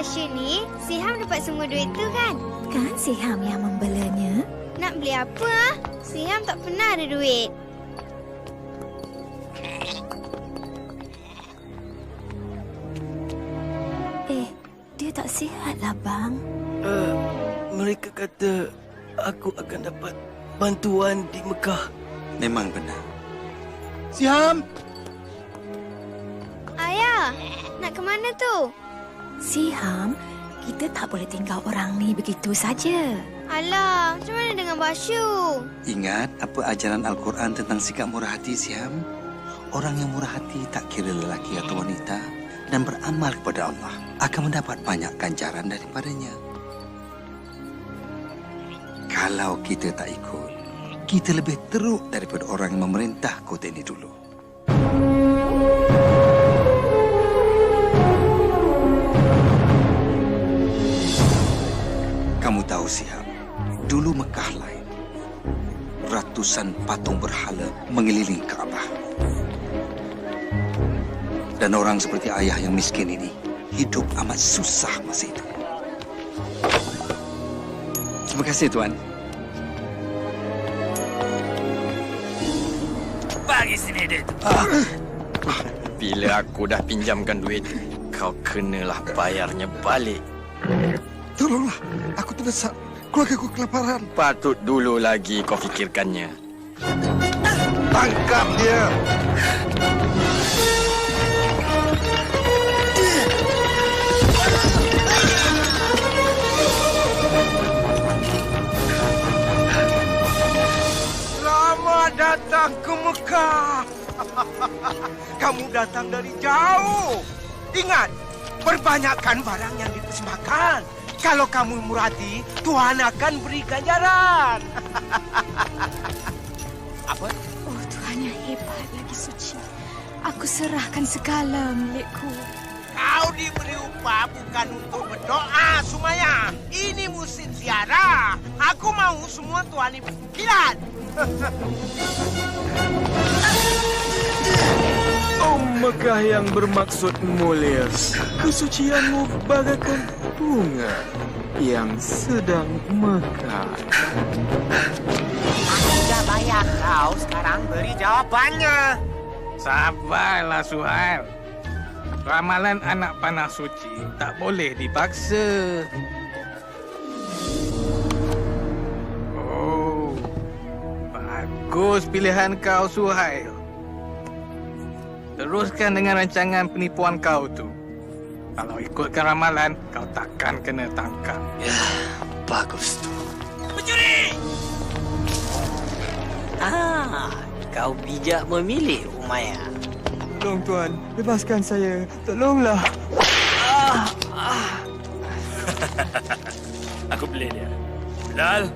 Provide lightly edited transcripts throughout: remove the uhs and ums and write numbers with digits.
Tasha ni, Siham dapat semua duit tu kan? Kan Siham yang membelanya? Nak beli apa ah? Siham tak pernah ada duit. Dia tak sihat lah, bang. Mereka kata aku akan dapat bantuan di Mekah. Memang benar. Siham! Ayah, nak ke mana tu? Siham, kita tak boleh tinggal orang ni begitu saja. Alah, macam mana dengan Basyu? Ingat apa ajaran Al-Quran tentang sikap murah hati, Siam? Orang yang murah hati tak kira lelaki atau wanita dan beramal kepada Allah akan mendapat banyak ganjaran daripadanya. Kalau kita tak ikut, kita lebih teruk daripada orang yang memerintah kota ini dulu. Kamu tahu, Siam, dulu Mekah lain. Ratusan patung berhala mengelilingi Kaabah. Dan orang seperti ayah yang miskin ini hidup amat susah masa itu. Terima kasih, Tuan. Bagi sini, duit. Bila aku dah pinjamkan duit, kau kenalah bayarnya balik. Tolonglah, aku terdesak. Keluarga aku kelaparan. Patut dulu lagi kau fikirkannya. Tangkap dia! Selamat datang ke Mekah. Kamu datang dari jauh. Ingat, perbanyakkan barang yang dipersembahkan. Kalau kamu murah hati, Tuhan akan beri ganjaran. Apa? Oh, Tuhan yang hebat lagi suci. Aku serahkan segala milikku. Kau diberi upah bukan untuk berdoa, Sumaya. Ini musim ziarah. Aku mau semua Tuhan ibu kilat. Oh Mekah yang bermaksud mulia, kesucianmu bagaikan bunga yang sedang mekar. Aku sudah bayar kau, sekarang beri jawabannya. Sabarlah, Suhail. Ramalan anak panah suci tak boleh dipaksa. Oh, bagus pilihan kau, Suhail. Teruskan dengan rancangan penipuan kau tu. Kalau ikutkan ramalan, kau takkan kena tangkap. Ya, bagus tu. Pencuri! Kau bijak memilih, Umayyah. Tolong Tuan, bebaskan saya. Tolonglah. Aku beli dia. Bilal.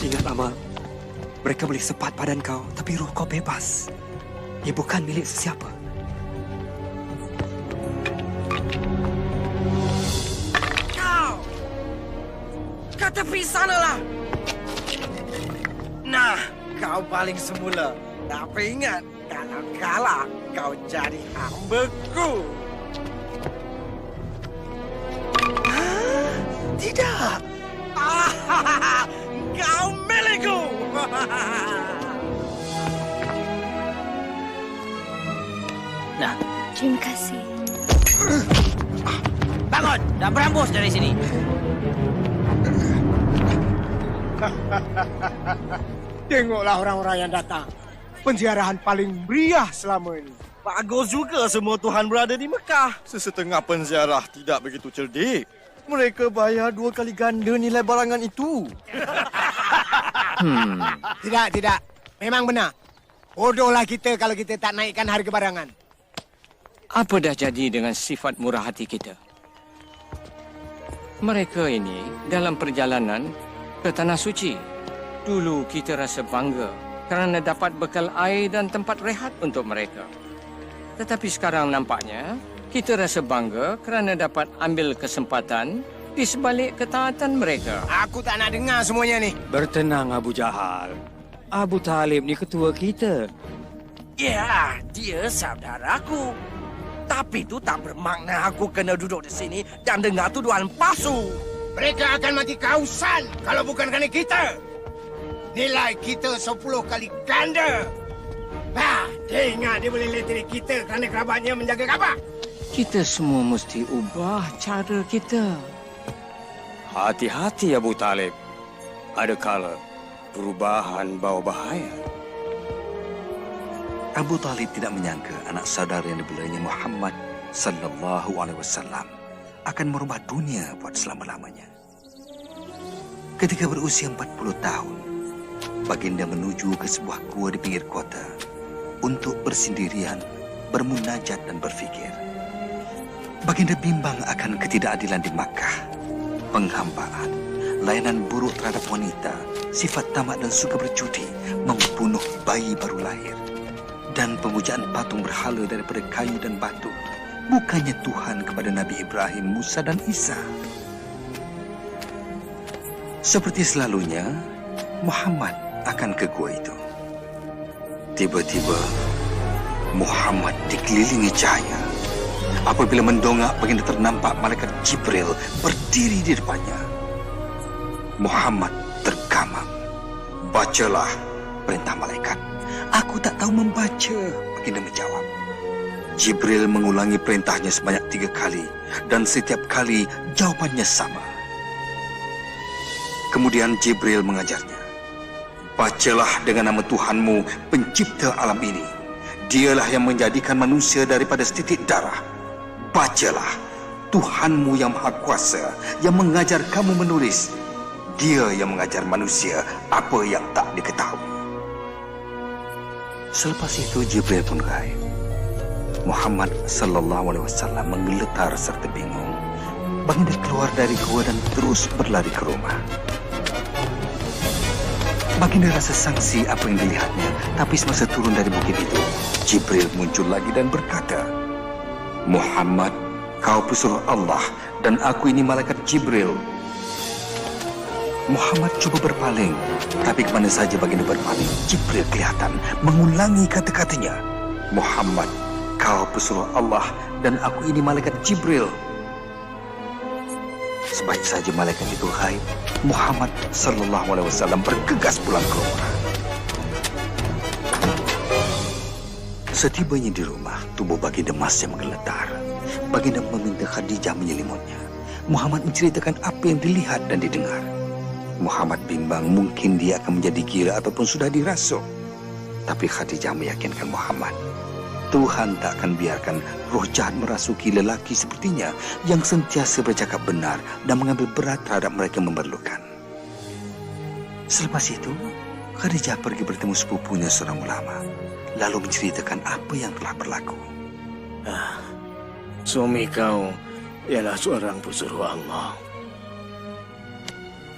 Ingat, Amal. Mereka boleh sepat badan kau, tapi roh kau bebas. Ia bukan milik sesiapa. Kau! Ke tepi sanalah! Nah, kau paling semula. Tapi ingat, kalau kalah, kau jadi hambaku. Tidak! Kau milikku! Nah, Terima kasih. bangun dan berambus dari sini. Tengoklah orang-orang yang datang. Penziarahan paling meriah selama ini. Bagus juga semua Tuhan berada di Mekah. Sesetengah penziarah tidak begitu cerdik. Mereka bayar 2 kali ganda nilai barangan itu. Tidak. Memang benar. Bodohlah kita kalau kita tak naikkan harga barangan. Apa dah jadi dengan sifat murah hati kita? Mereka ini dalam perjalanan ke Tanah Suci. Dulu kita rasa bangga kerana dapat bekal air dan tempat rehat untuk mereka. Tetapi sekarang nampaknya kita rasa bangga kerana dapat ambil kesempatan di sebalik ketaatan mereka. Aku tak nak dengar semuanya ni. Bertenang, Abu Jahal. Abu Talib ni ketua kita. Ya, dia saudaraku. Tapi itu tak bermakna aku kena duduk di sini dan dengar tuduhan palsu. Mereka akan mati kehausan kalau bukan kerana kita. Nilai kita 10 kali ganda. Dia ingat dia boleh leteri kita kerana kerabatnya menjaga Kaabah. Kita semua mesti ubah cara kita. Hati-hati Abu Talib. Ada kala perubahan bawa bahaya. Abu Talib tidak menyangka anak saudara yang dibelanya Muhammad sallallahu alaihi wasallam akan merubah dunia buat selama-lamanya. Ketika berusia 40 tahun, baginda menuju ke sebuah gua di pinggir kota untuk bersendirian, bermunajat dan berfikir. Baginda bimbang akan ketidakadilan di Makkah, penghambaan, layanan buruk terhadap wanita, sifat tamak dan suka berjudi, membunuh bayi baru lahir, dan pemujaan patung berhala daripada kayu dan batu. Bukannya Tuhan kepada Nabi Ibrahim, Musa dan Isa. Seperti selalunya, Muhammad akan ke gua itu. Tiba-tiba, Muhammad dikelilingi cahaya. Apabila mendongak, baginda ternampak malaikat Jibril berdiri di depannya. Muhammad tergamam. Bacalah perintah malaikat. Aku tak tahu membaca, baginda menjawab. Jibril mengulangi perintahnya sebanyak 3 kali dan setiap kali jawabannya sama. Kemudian Jibril mengajarnya. Bacalah dengan nama Tuhanmu, pencipta alam ini. Dialah yang menjadikan manusia daripada setitik darah. Bacalah, Tuhanmu yang Maha Kuasa, yang mengajar kamu menulis. Dia yang mengajar manusia apa yang tak diketahui. Selepas itu Jibril pun gaib. Muhammad sallallahu alaihi wasallam menggeletar serta bingung. Baginda keluar dari gua dan terus berlari ke rumah. Baginda rasa sangsi apa yang dilihatnya, tapi semasa turun dari bukit itu, Jibril muncul lagi dan berkata, Muhammad, kau pesuruh Allah dan aku ini malaikat Jibril. Muhammad cuba berpaling, tapi kemana saja baginda berpaling, Jibril kelihatan mengulangi kata-katanya. Muhammad, kau pesuruh Allah dan aku ini malaikat Jibril. Sebaik saja malaikat itu gaib, Muhammad sallallahu alaihi wasallam bergegas pulang ke rumah. Setibanya di rumah, tubuh baginda masih menggeletar. Baginda meminta Khadijah menyelimutnya. Muhammad menceritakan apa yang dilihat dan didengar. Muhammad bimbang mungkin dia akan menjadi gila ataupun sudah dirasuk. Tapi Khadijah meyakinkan Muhammad, Tuhan tak akan biarkan roh jahat merasuki lelaki sepertinya yang sentiasa bercakap benar dan mengambil berat terhadap mereka yang memerlukan. Selepas itu, Khadijah pergi bertemu sepupunya seorang ulama, lalu menceritakan apa yang telah berlaku. Suami kau ialah seorang pesuruh Allah.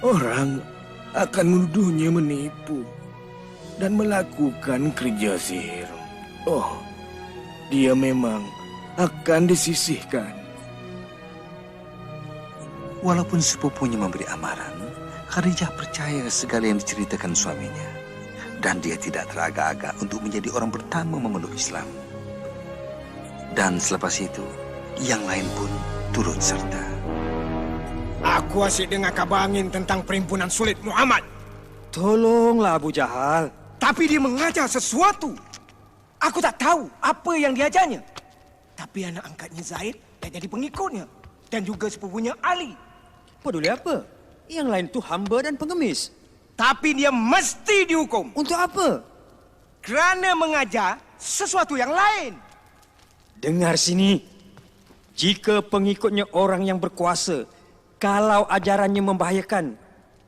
Orang akan menuduhnya menipu dan melakukan kerja sihir. Dia memang akan disisihkan. Walaupun sepupunya memberi amaran, Khadijah percaya segala yang diceritakan suaminya. Dan dia tidak teragak-agak untuk menjadi orang pertama memeluk Islam. Dan selepas itu, yang lain pun turut serta. Aku asyik dengar kabar angin tentang perhimpunan sulit Muhammad. Tolonglah Abu Jahal. Tapi dia mengajar sesuatu. Aku tak tahu apa yang diajarnya. Tapi anak angkatnya Zaid dah jadi pengikutnya. Dan juga sepupunya Ali. Peduli apa? Yang lain tu hamba dan pengemis. Tapi dia mesti dihukum. Untuk apa? Kerana mengajar sesuatu yang lain. Dengar sini. Jika pengikutnya orang yang berkuasa, kalau ajarannya membahayakan,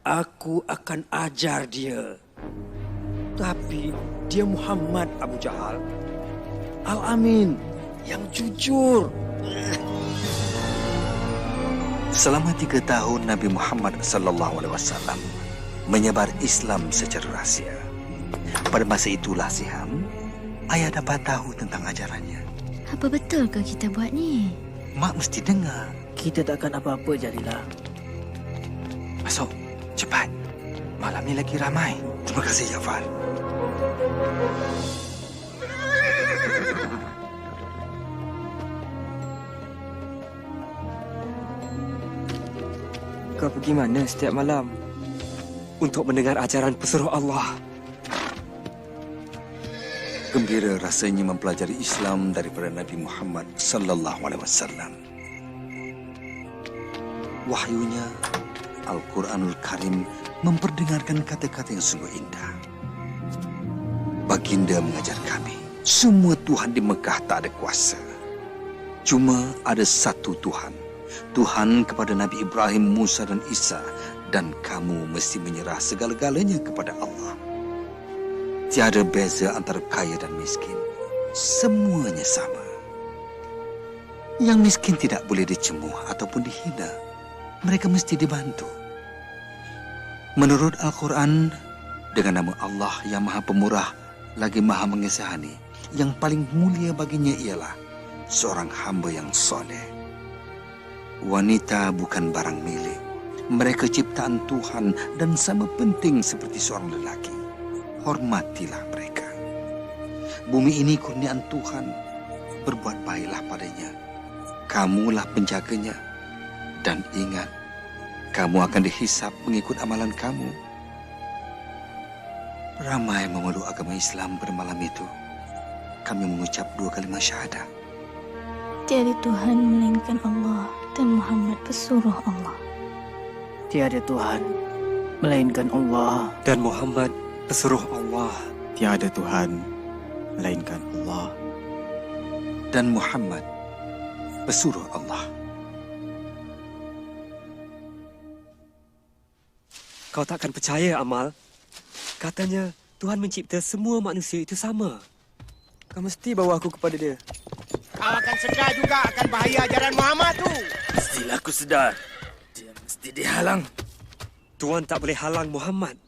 aku akan ajar dia. Tapi dia Muhammad Abu Jahal. Al-Amin, yang jujur. Selama 3 tahun Nabi Muhammad sallallahu alaihi wasallam menyebar Islam secara rahsia. Pada masa itulah Siham, ayah dapat tahu tentang ajarannya. Apa betulkah kita buat ni? Mak mesti dengar. Kita takkan apa-apa, Jadilah. Masuk, cepat. Malam ni lagi ramai. Terima kasih, Jafar. Kau pergi mana setiap malam? Untuk mendengar ajaran pesuruh Allah. Gembira rasanya mempelajari Islam daripada Nabi Muhammad sallallahu alaihi wasallam. Wahyunya, Al-Quranul Karim memperdengarkan kata-kata yang sungguh indah. Baginda mengajar kami, semua Tuhan di Mekah tak ada kuasa. Cuma ada satu Tuhan. Tuhan kepada Nabi Ibrahim, Musa dan Isa. Dan kamu mesti menyerah segala-galanya kepada Allah. Tiada beza antara kaya dan miskin. Semuanya sama. Yang miskin tidak boleh dicemuh ataupun dihina. Mereka mesti dibantu. Menurut Al-Quran, dengan nama Allah yang Maha Pemurah lagi Maha Mengasihani, yang paling mulia baginya ialah seorang hamba yang soleh. Wanita bukan barang milik. Mereka ciptaan Tuhan dan sama penting seperti seorang lelaki. Hormatilah mereka. Bumi ini kurniaan Tuhan. Berbuat baiklah padanya. Kamulah penjaganya. Dan ingat, kamu akan dihisap mengikut amalan kamu. Ramai memeluk agama Islam pada malam itu. Kami mengucap 2 kalimat syahadah. Tiada Tuhan melainkan Allah dan Muhammad pesuruh Allah. Tiada Tuhan melainkan Allah dan Muhammad pesuruh Allah. Tiada Tuhan melainkan Allah dan Muhammad pesuruh Allah. Kau takkan percaya, Amal. Katanya Tuhan mencipta semua manusia itu sama. Kau mesti bawa aku kepada dia. Kau akan sedar juga akan bahaya ajaran Muhammad tu. Mestilah aku sedar. Dia mesti dihalang. Tuan tak boleh halang Muhammad.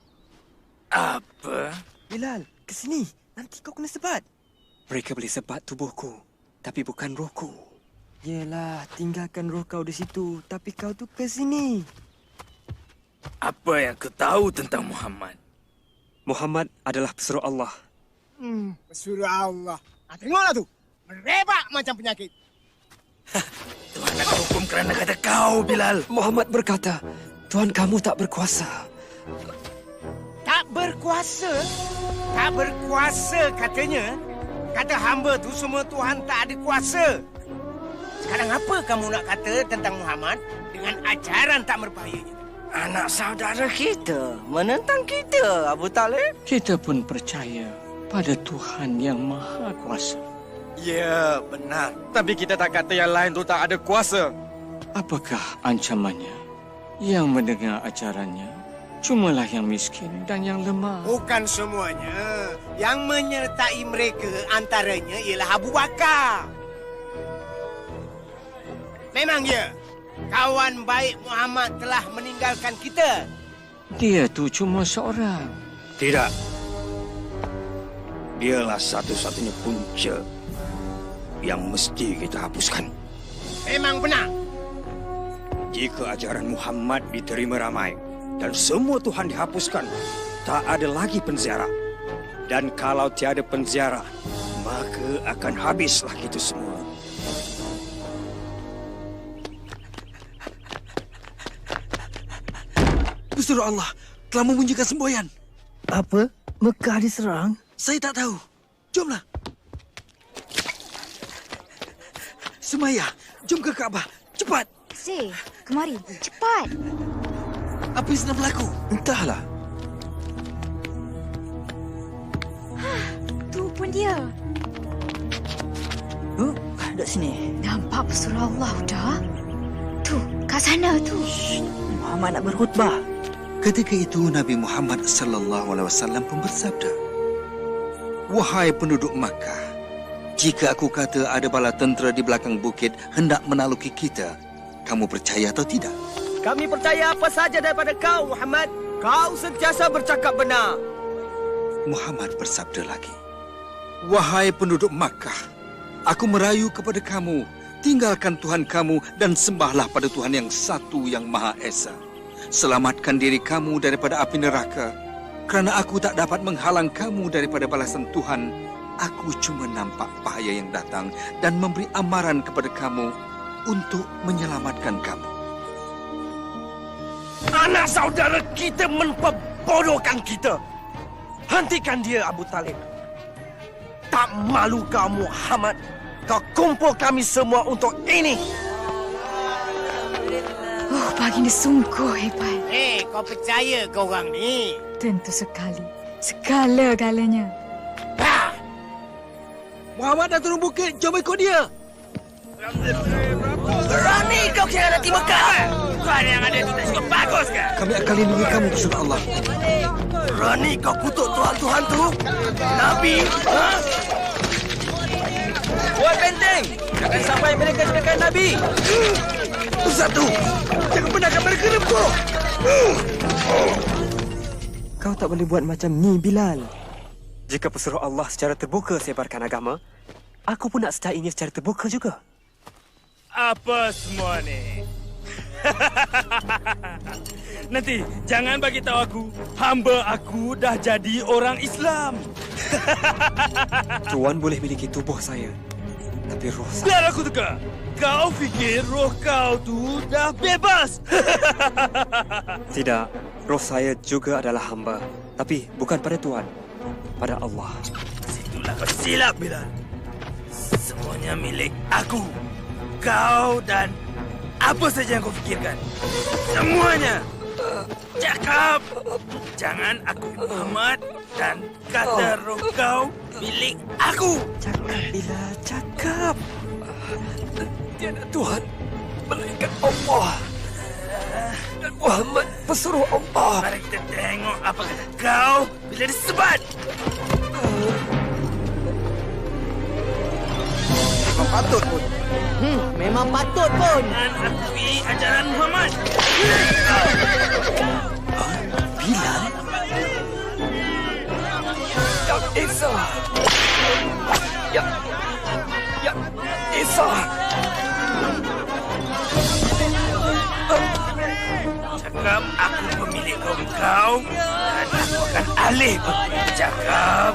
Apa? Bilal, ke sini. Nanti kau kena sebat. Mereka boleh sebat tubuhku, tapi bukan rohku. Yelah, tinggalkan roh kau di situ. Tapi kau tu ke sini. Apa yang kau tahu tentang Muhammad? Muhammad adalah pesuruh Allah. Pesuruh Allah. Tengoklah tu. Merebak macam penyakit. Tuhan akan hukum kerana kata kau, Bilal. Muhammad berkata, Tuhan kamu tak berkuasa. Tak berkuasa? Tak berkuasa katanya? Kata hamba tu semua Tuhan tak ada kuasa. Sekarang apa kamu nak kata tentang Muhammad dengan ajaran tak berbahayanya? Anak saudara kita menentang kita, Abu Talib. Kita pun percaya pada Tuhan yang Maha Kuasa. Ya, benar. Tapi kita tak kata yang lain tu tak ada kuasa. Apakah ancamannya? Yang mendengar ajarannya cumalah yang miskin dan yang lemah. Bukan semuanya. Yang menyertai mereka antaranya ialah Abu Bakar. Memang ya, kawan baik Muhammad telah meninggalkan kita. Dia tu cuma seorang. Tidak. Dialah satu-satunya punca yang mesti kita hapuskan. Memang benar. Jika ajaran Muhammad diterima ramai dan semua Tuhan dihapuskan, tak ada lagi penziarah. Dan kalau tiada penziarah, maka akan habislah kita semua. Pesuruh Allah telah membunyikan semboyan. Apa? Mekah diserang? Saya tak tahu. Jomlah. Sumaya, jom ke Kaabah. Cepat. Zee, kemari. Cepat. Apa yang sedang berlaku? Entahlah. Tu pun dia. Duduk sini. Nampak pesuruh Allah dah. Tu, kat sana tu. Muhammad nak berkhutbah. Ketika itu Nabi Muhammad sallallahu alaihi wasallam pun bersabda, "Wahai penduduk Makkah, jika aku kata ada bala tentera di belakang bukit hendak menaluki kita, kamu percaya atau tidak?" Kami percaya apa saja daripada kau, Muhammad. Kau sentiasa bercakap benar. Muhammad bersabda lagi, "Wahai penduduk Makkah, aku merayu kepada kamu, tinggalkan Tuhan kamu dan sembahlah pada Tuhan yang satu yang Maha Esa. Selamatkan diri kamu daripada api neraka, kerana aku tak dapat menghalang kamu daripada balasan Tuhan. Aku cuma nampak bahaya yang datang dan memberi amaran kepada kamu untuk menyelamatkan kamu." Anak saudara kita memperbodohkan kita. Hentikan dia, Abu Talib. Tak malu kau, Muhammad? Kau kumpul kami semua untuk ini. Oh, baginda sungguh hebat. Kau percaya ke orang ni? Tentu sekali. Segala-galanya. Muhammad dah turun bukit. Jom ikut dia. Berani kau kira nanti Mekah? Tuhan yang ada itu tak cukup bagus ke? Kami akan lindungi kamu, Rasulullah. Berani kau kutuk Tuhan-Tuhan tu? Nabi? Ha? Buat benteng. Jangan sampai mereka cekakan Nabi. Ustaz tu, jangan benarkan mereka rempuh. Kau tak boleh buat macam ni, Bilal. Jika pesuruh Allah secara terbuka sebarkan agama, aku pun nak sertainya secara terbuka juga. Apa semua ni? Nanti jangan bagi tahu aku, hamba aku dah jadi orang Islam. Tuan boleh miliki tubuh saya, tapi roh saya... Biar aku teka. Kau fikir roh kau tu dah bebas? Tidak, roh saya juga adalah hamba. Tapi bukan pada Tuan, pada Allah. Situlah kau silap, Bilal. Semuanya milik aku. Kau dan apa saja yang kau fikirkan. Semuanya. Cakap. Jangan aku Muhammad dan kata roh kau milik aku. Cakap, Bilal, cakap. Tiada Tuhan melainkan Allah. Dan Muhammad pesuruh Allah. Mari kita tengok apa kata kau bila disebat. Memang patut pun. Memang patut pun. Dan akui ajaran Muhammad. Bilal? Ya Isa. Ya Isa. Cakap aku pemilik kaum kau dan aku akan alih cakap.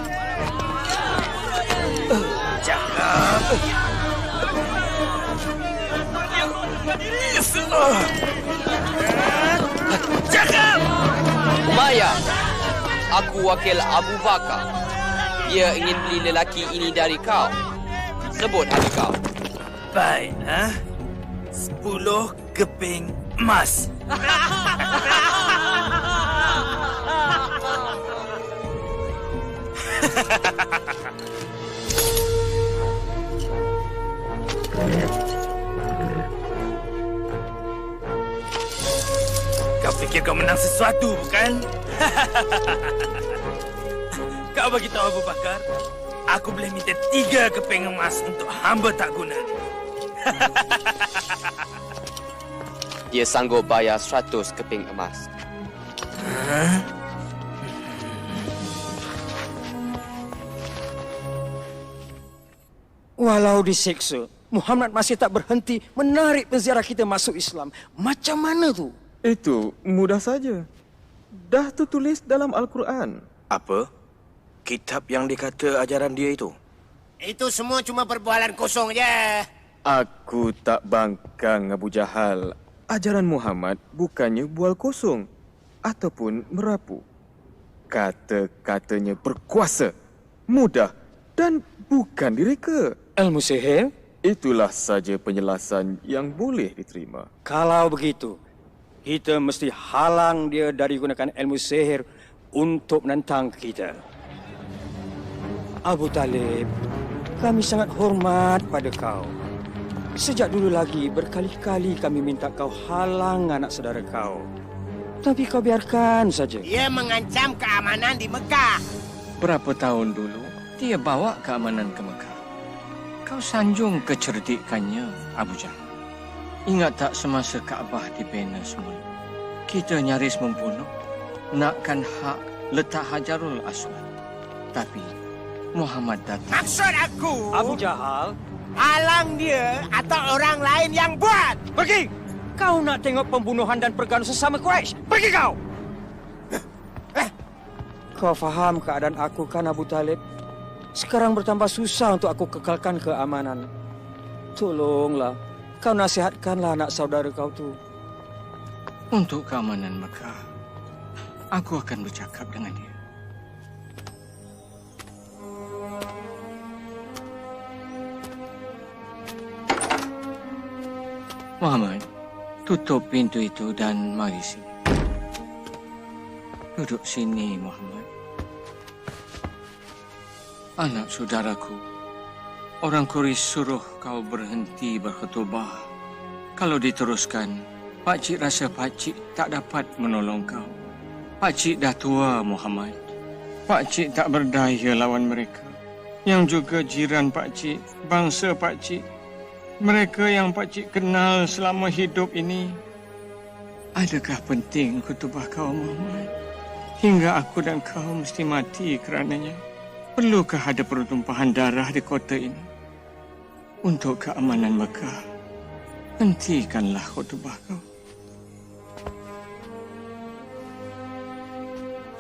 Cakap. Cakap. Umayyah, aku wakil Abu Bakar. Dia ingin beli lelaki ini dari kau. Sebut harga kau. Baik, 10 keping emas. Kau fikir kau menang sesuatu, bukan? Kau bagi tahu Abu Bakar, aku boleh minta 3 keping emas untuk hamba tak guna. Dia sanggup bayar 100 keping emas. Walau disiksa, Muhammad masih tak berhenti menarik penziarah kita masuk Islam. Macam mana tu? Itu mudah saja. Dah tertulis dalam Al-Quran. Apa? Kitab yang dikata ajaran dia itu? Itu semua cuma perbualan kosong je. Aku tak bangkang, Abu Jahal. Ajaran Muhammad bukannya bual kosong ataupun merapu. Kata-katanya berkuasa, mudah dan bukan direka. Ilmu sihir? Itulah saja penjelasan yang boleh diterima. Kalau begitu, kita mesti halang dia dari gunakan ilmu sihir untuk menentang kita. Abu Talib, kami sangat hormat pada kau. Sejak dulu lagi berkali-kali kami minta kau halang anak saudara kau. Tapi kau biarkan saja. Dia mengancam keamanan di Mekah. Berapa tahun dulu dia bawa keamanan ke Mekah? Kau sanjung kecerdikannya, Abu Jahal. Ingat tak semasa Kaabah dibina semula? Kita nyaris membunuh. Nakkan hak letak Hajarul Aswad. Tapi Muhammad datang. Maksud aku... Abu Jahal, halang dia atau orang lain yang buat. pergi! Kau nak tengok pembunuhan dan pergaduhan sesama Quraisy? Pergi kau! Kau faham keadaan aku kan, Abu Talib? Sekarang bertambah susah untuk aku kekalkan keamanan. Tolonglah, kau nasihatkanlah anak saudara kau tu. Untuk keamanan Mekah, aku akan bercakap dengan dia. Muhammad, tutup pintu itu dan mari sini. Duduk sini, Muhammad. Anak saudaraku, orang Quraisy suruh kau berhenti berkhutbah. Kalau diteruskan, Pakcik rasa Pakcik tak dapat menolong kau. Pakcik dah tua, Muhammad. Pakcik tak berdaya lawan mereka. Yang juga jiran Pakcik, bangsa Pakcik. Mereka yang Pakcik kenal selama hidup ini. Adakah penting khutbah kau, Muhammad? Hingga aku dan kau mesti mati kerananya. Perlukah ada pertumpahan darah di kota ini? Untuk keamanan Mekah, hentikanlah khutbah kau.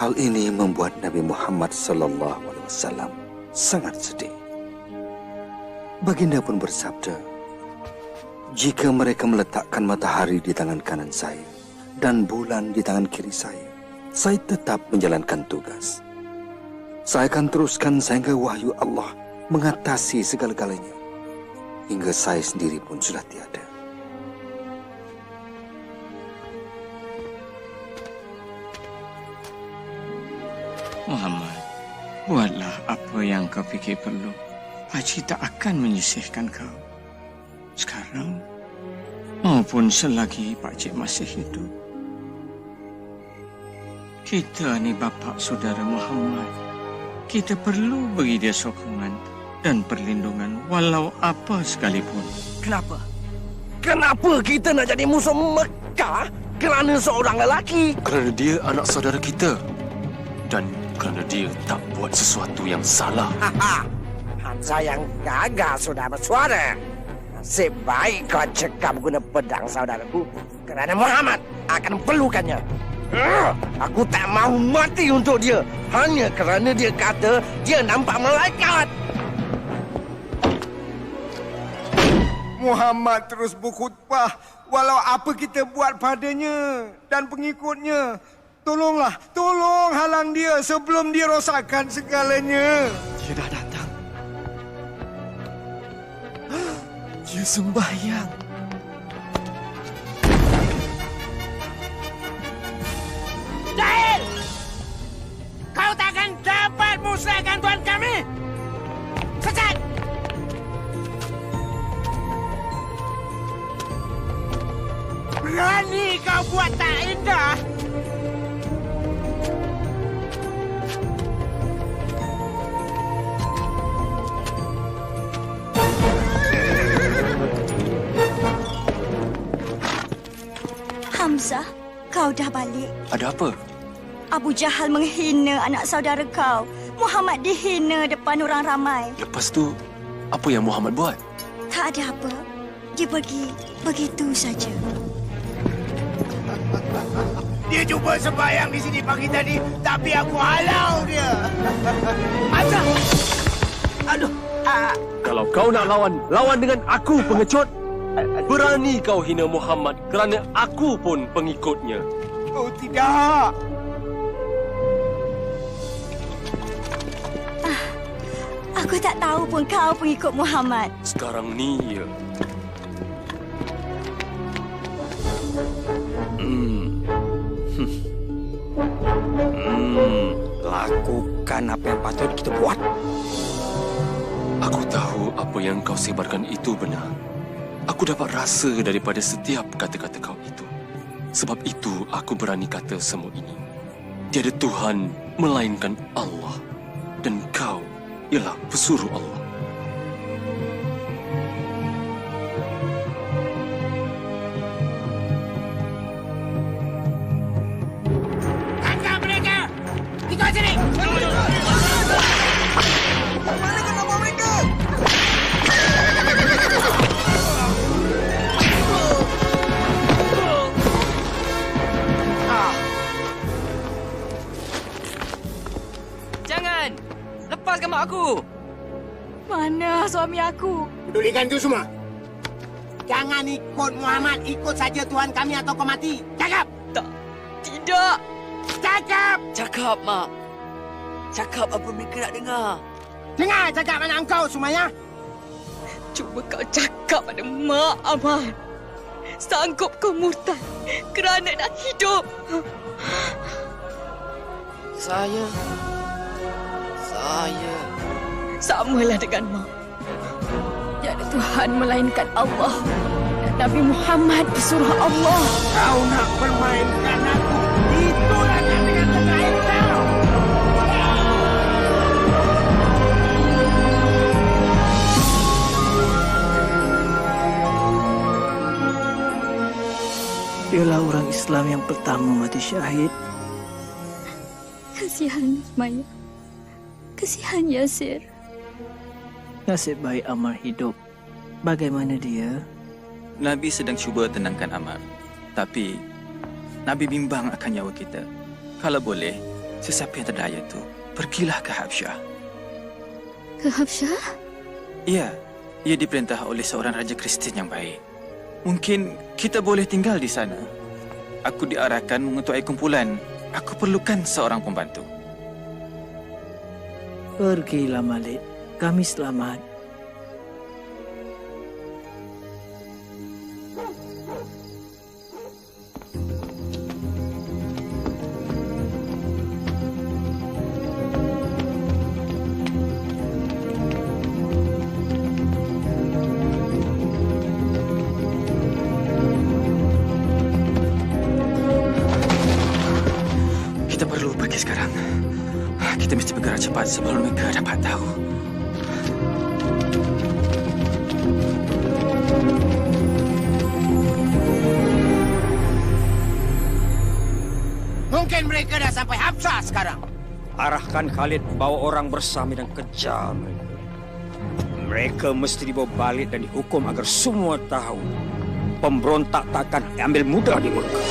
Hal ini membuat Nabi Muhammad SAW sangat sedih. Baginda pun bersabda, jika mereka meletakkan matahari di tangan kanan saya dan bulan di tangan kiri saya tetap menjalankan tugas. Saya akan teruskan sehingga wahyu Allah mengatasi segala-galanya, hingga saya sendiri pun sudah tiada. Muhammad, buatlah apa yang kau fikir perlu. Pakcik tak akan menyisihkan kau. Sekarang, maupun selagi Pakcik masih hidup. Kita ni bapa saudara Muhammad. Kita perlu beri dia sokongan dan perlindungan walau apa sekalipun. Kenapa? Kenapa kita nak jadi musuh Mekah kerana seorang lelaki? Kerana dia anak saudara kita. Dan kerana dia tak buat sesuatu yang salah. Hamzah yang gagal sudah bersuara. Nasib baik kau cekap guna pedang saudaraku. Kerana Muhammad akan perlukannya. Aku tak mahu mati untuk dia. Hanya kerana dia kata dia nampak malaikat. Muhammad terus berkhutbah walau apa kita buat padanya dan pengikutnya. Tolonglah, tolong halang dia sebelum dia rosakkan segalanya. Dia dah datang. Dia sembahyang. Jahil! Kau takkan dapat musnahkan Tuhan kami! Sesat! Berani kau buat tak indah! Hamzah, kau dah balik. Ada apa? Abu Jahal menghina anak saudara kau. Muhammad dihina depan orang ramai. Lepas tu, apa yang Muhammad buat? Tak ada apa. Dia pergi begitu saja. Dia cuba sembahyang di sini pagi tadi, tapi aku halau dia. Hamzah! Aduh! Kalau kau nak lawan, lawan dengan aku, pengecut. Berani kau hina Muhammad kerana aku pun pengikutnya. Oh, tidak. Aku tak tahu pun kau pengikut Muhammad. Sekarang ni ya. Lakukan apa yang patut kita buat. Aku tahu apa yang kau sebarkan itu benar. Aku dapat rasa daripada setiap kata-kata kau itu. Sebab itu aku berani kata semua ini. Tiada Tuhan melainkan Allah. Dan kau ialah pesuruh Allah. Tangkap mereka! Ikut sini! Balikan nama mereka! Jangan! Lepaskan mak aku! Mana suami aku? Pedulikan itu semua. Jangan ikut Muhammad, ikut saja Tuhan kami atau kau mati. Cakap! Tak. Tidak. Cakap! Cakap, Mak. Cakap apa mereka nak dengar. Dengar cakap anak engkau, Sumayya. Cuba kau cakap pada Mak Ahmad. Sanggup kau murtad kerana nak hidup? Saya Samalah dengan Mak. Tiada Tuhan melainkan Allah. Dan Nabi Muhammad disuruh Allah. Kau nak permainkan aku. Itulah yang dengan terakhir kau. Dialah orang Islam yang pertama mati syahid. Kasihan Maya. Kasihan Yasir. Nasib baik Ammar hidup. Bagaimana dia? Nabi sedang cuba tenangkan Ammar. Tapi Nabi bimbang akan nyawa kita. Kalau boleh, sesiapa yang terdaya tu, pergilah ke Habsyah. Ke Habsyah? Ya, ia diperintah oleh seorang raja Kristian yang baik. Mungkin kita boleh tinggal di sana. Aku diarahkan mengetuai kumpulan. Aku perlukan seorang pembantu. Pergilah Malik. Kami selamat. Kita perlu pergi sekarang. Kita mesti bergerak cepat sebelum mereka dapat tahu. Mungkin mereka dah sampai Habsyah sekarang. Arahkan Khalid bawa orang bersama dan kejar mereka. Mereka mesti dibawa balik dan dihukum agar semua tahu pemberontak takkan ambil mudah di Mekah.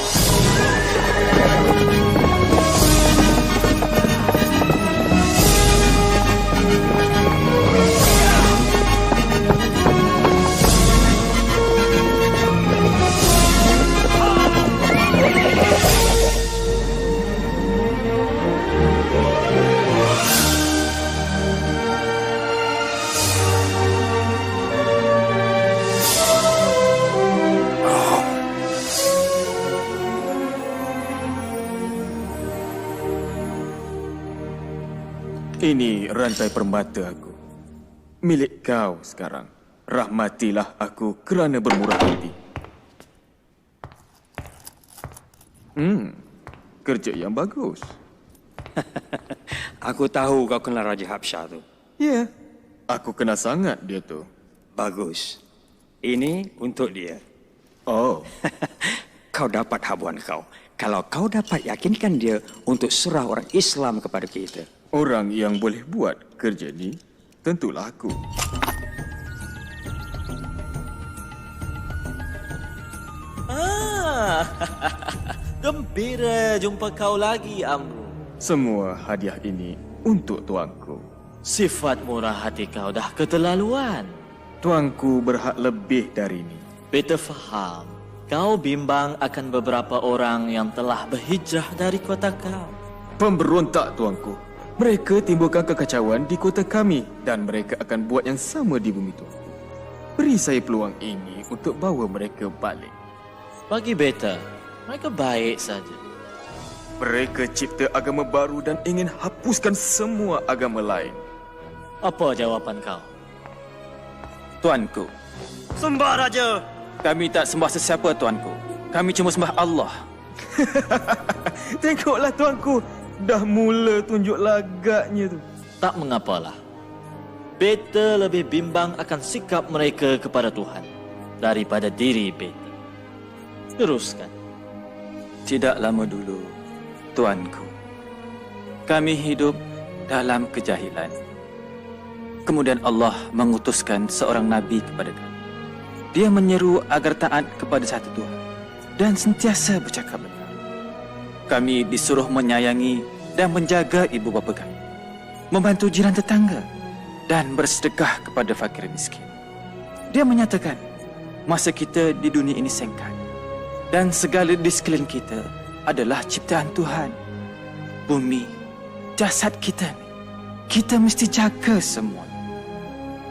Ini rantai permata aku. Milik kau sekarang. Rahmatilah aku kerana bermurah hati. Kerja yang bagus. Aku tahu kau kenal Raja Habsyah tu. Ya, aku kenal sangat dia tu. Bagus. Ini untuk dia. Oh. Kau dapat habuan kau. Kalau kau dapat yakinkan dia untuk serah orang Islam kepada kita. Orang yang boleh buat kerja ni tentulah aku. Gembira jumpa kau lagi, Amru. Semua hadiah ini untuk tuanku. Sifat murah hati kau dah keterlaluan. Tuanku berhak lebih dari ini. Beta faham. Kau bimbang akan beberapa orang yang telah berhijrah dari kota kau. Pemberontak, tuanku. Mereka timbulkan kekacauan di kota kami dan mereka akan buat yang sama di bumi tuanku. Beri saya peluang ini untuk bawa mereka balik. Bagi beta, mereka baik saja. Mereka cipta agama baru dan ingin hapuskan semua agama lain. Apa jawapan kau? Tuanku. Sembah Raja. Kami tak sembah sesiapa, tuanku. Kami cuma sembah Allah. Tengoklah, tuanku. Dah mula tunjuk lagaknya tu. Tak mengapalah. Beta lebih bimbang akan sikap mereka kepada Tuhan daripada diri beta. Teruskan. Tidak lama dulu, tuanku, kami hidup dalam kejahilan. Kemudian Allah mengutuskan seorang Nabi kepada kami. Dia menyeru agar taat kepada satu Tuhan dan sentiasa bercakap benar. Kami disuruh menyayangi dan menjaga ibu bapa kami, membantu jiran tetangga dan bersedekah kepada fakir miskin. Dia menyatakan masa kita di dunia ini singkat dan segala di sekeliling kita adalah ciptaan Tuhan. Bumi, jasad kita ni, kita mesti jaga semua.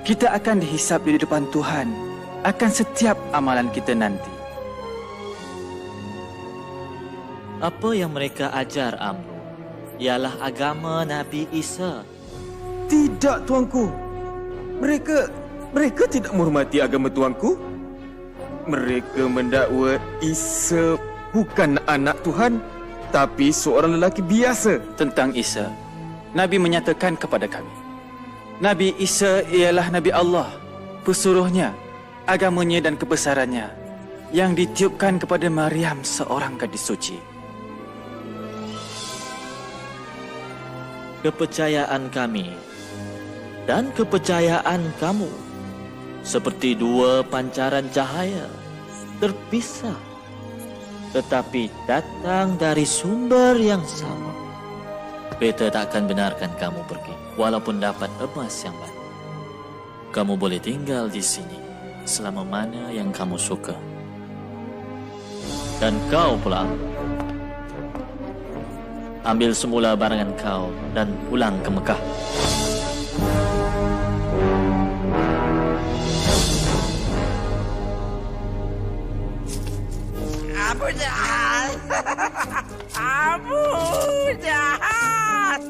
Kita akan dihisap di depan Tuhan akan setiap amalan kita nanti. Apa yang mereka ajar, Amru, ialah agama Nabi Isa. Tidak, tuanku. Mereka tidak menghormati agama tuanku. Mereka mendakwa Isa bukan anak Tuhan, tapi seorang lelaki biasa. Tentang Isa, Nabi menyatakan kepada kami, Nabi Isa ialah Nabi Allah, pesuruhnya, agamanya dan kebesarannya yang ditiupkan kepada Maryam, seorang gadis suci. Kepercayaan kami dan kepercayaan kamu seperti dua pancaran cahaya terpisah, tetapi datang dari sumber yang sama. Beta tak akan benarkan kamu pergi, walaupun dapat emas yang banyak. Kamu boleh tinggal di sini selama mana yang kamu suka. Dan kau pula, ambil semula barangan kau dan pulang ke Mekah. Abu Jahat! Abu Jahat!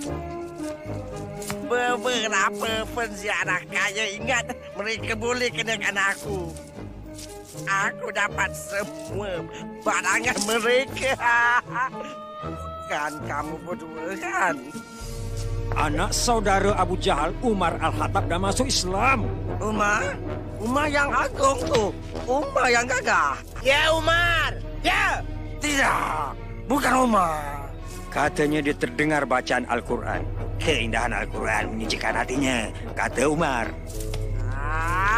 Beberapa penziarah kaya ingat mereka boleh kenakan aku. Aku dapat semua barangan mereka. Kan kamu berdua kan? Anak saudara Abu Jahal, Umar Al-Khattab, dah masuk Islam. Umar? Umar yang agung tu. Umar yang gagah. Ya, Umar! Ya! Tidak! Bukan Umar. Katanya dia terdengar bacaan Al-Quran. Keindahan Al-Quran menyejukkan hatinya, kata Umar.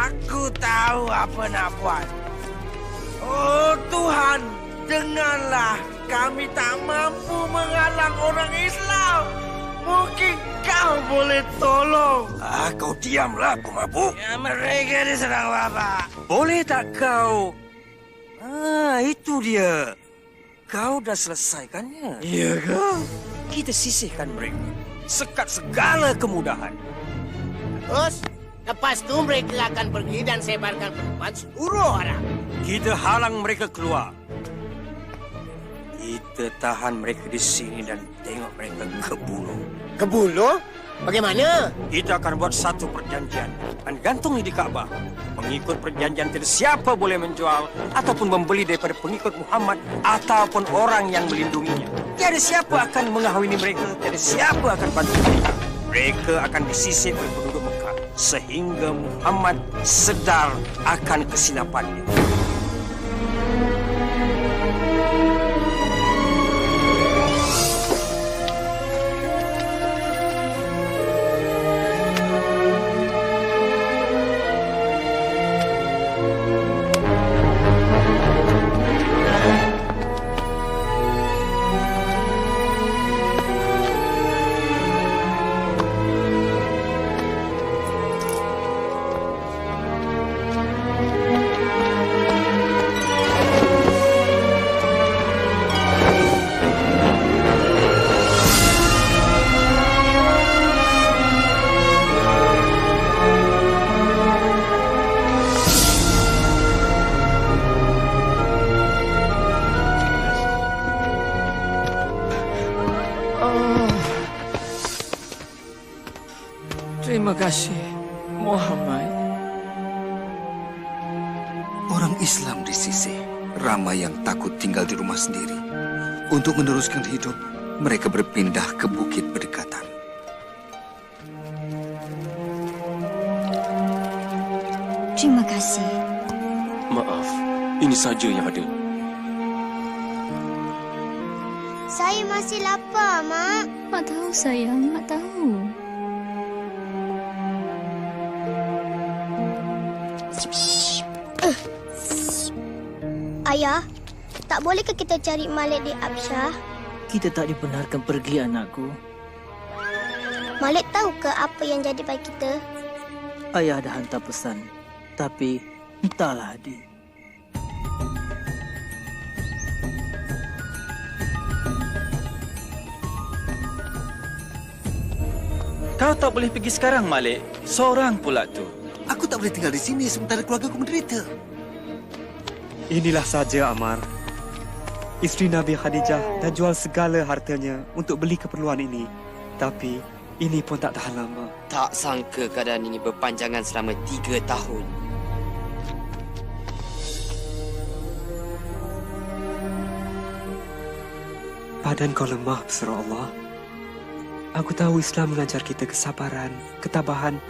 Aku tahu apa nak buat. Oh Tuhan, dengarlah. Kami tak mampu menghalang orang Islam. Mungkin kau boleh tolong. Kau diamlah, pemabuk. Ya, mereka diserang Bapak. Boleh tak kau? Itu dia. Kau dah selesaikannya. Ya kau? Kita sisihkan mereka. Sekat segala kemudahan. Terus, lepas tu mereka akan pergi dan sebarkan perempuan seluruh arah. Kita halang mereka keluar. Kita tahan mereka di sini dan tengok mereka kebunuh. Kebunuh? Bagaimana? Kita akan buat satu perjanjian dan gantungi di Kaabah. Mengikut perjanjian tidak siapa boleh menjual ataupun membeli daripada pengikut Muhammad ataupun orang yang melindunginya. Tiada siapa akan mengahwini mereka, tiada siapa akan bantu mereka. Mereka akan disisir oleh penduduk Mekah sehingga Muhammad sedar akan kesilapannya. Terima kasih, Muhammad. Orang Islam disisih, ramai yang takut tinggal di rumah sendiri. Untuk meneruskan hidup, mereka berpindah ke bukit berdekatan. Terima kasih. Maaf, ini saja yang ada. Saya masih lapar, Mak. Mak tahu, sayang. Mak tahu. Ayah, tak bolehkah kita cari Malik di Absyah? Kita tak dibenarkan pergi, anakku. Malik tahu ke apa yang jadi pada kita? Ayah dah hantar pesan. Tapi, entahlah, adik. Kau tak boleh pergi sekarang, Malik. Seorang pula tu. Aku tak boleh tinggal di sini sementara keluarga aku menderita. Inilah saja, Ammar. Isteri Nabi Khadijah dah jual segala hartanya untuk beli keperluan ini. Tapi ini pun tak tahan lama. Tak sangka keadaan ini berpanjangan selama 3 tahun. Badan kau lemah, pesuruh Allah. Aku tahu Islam mengajar kita kesabaran, ketabahan.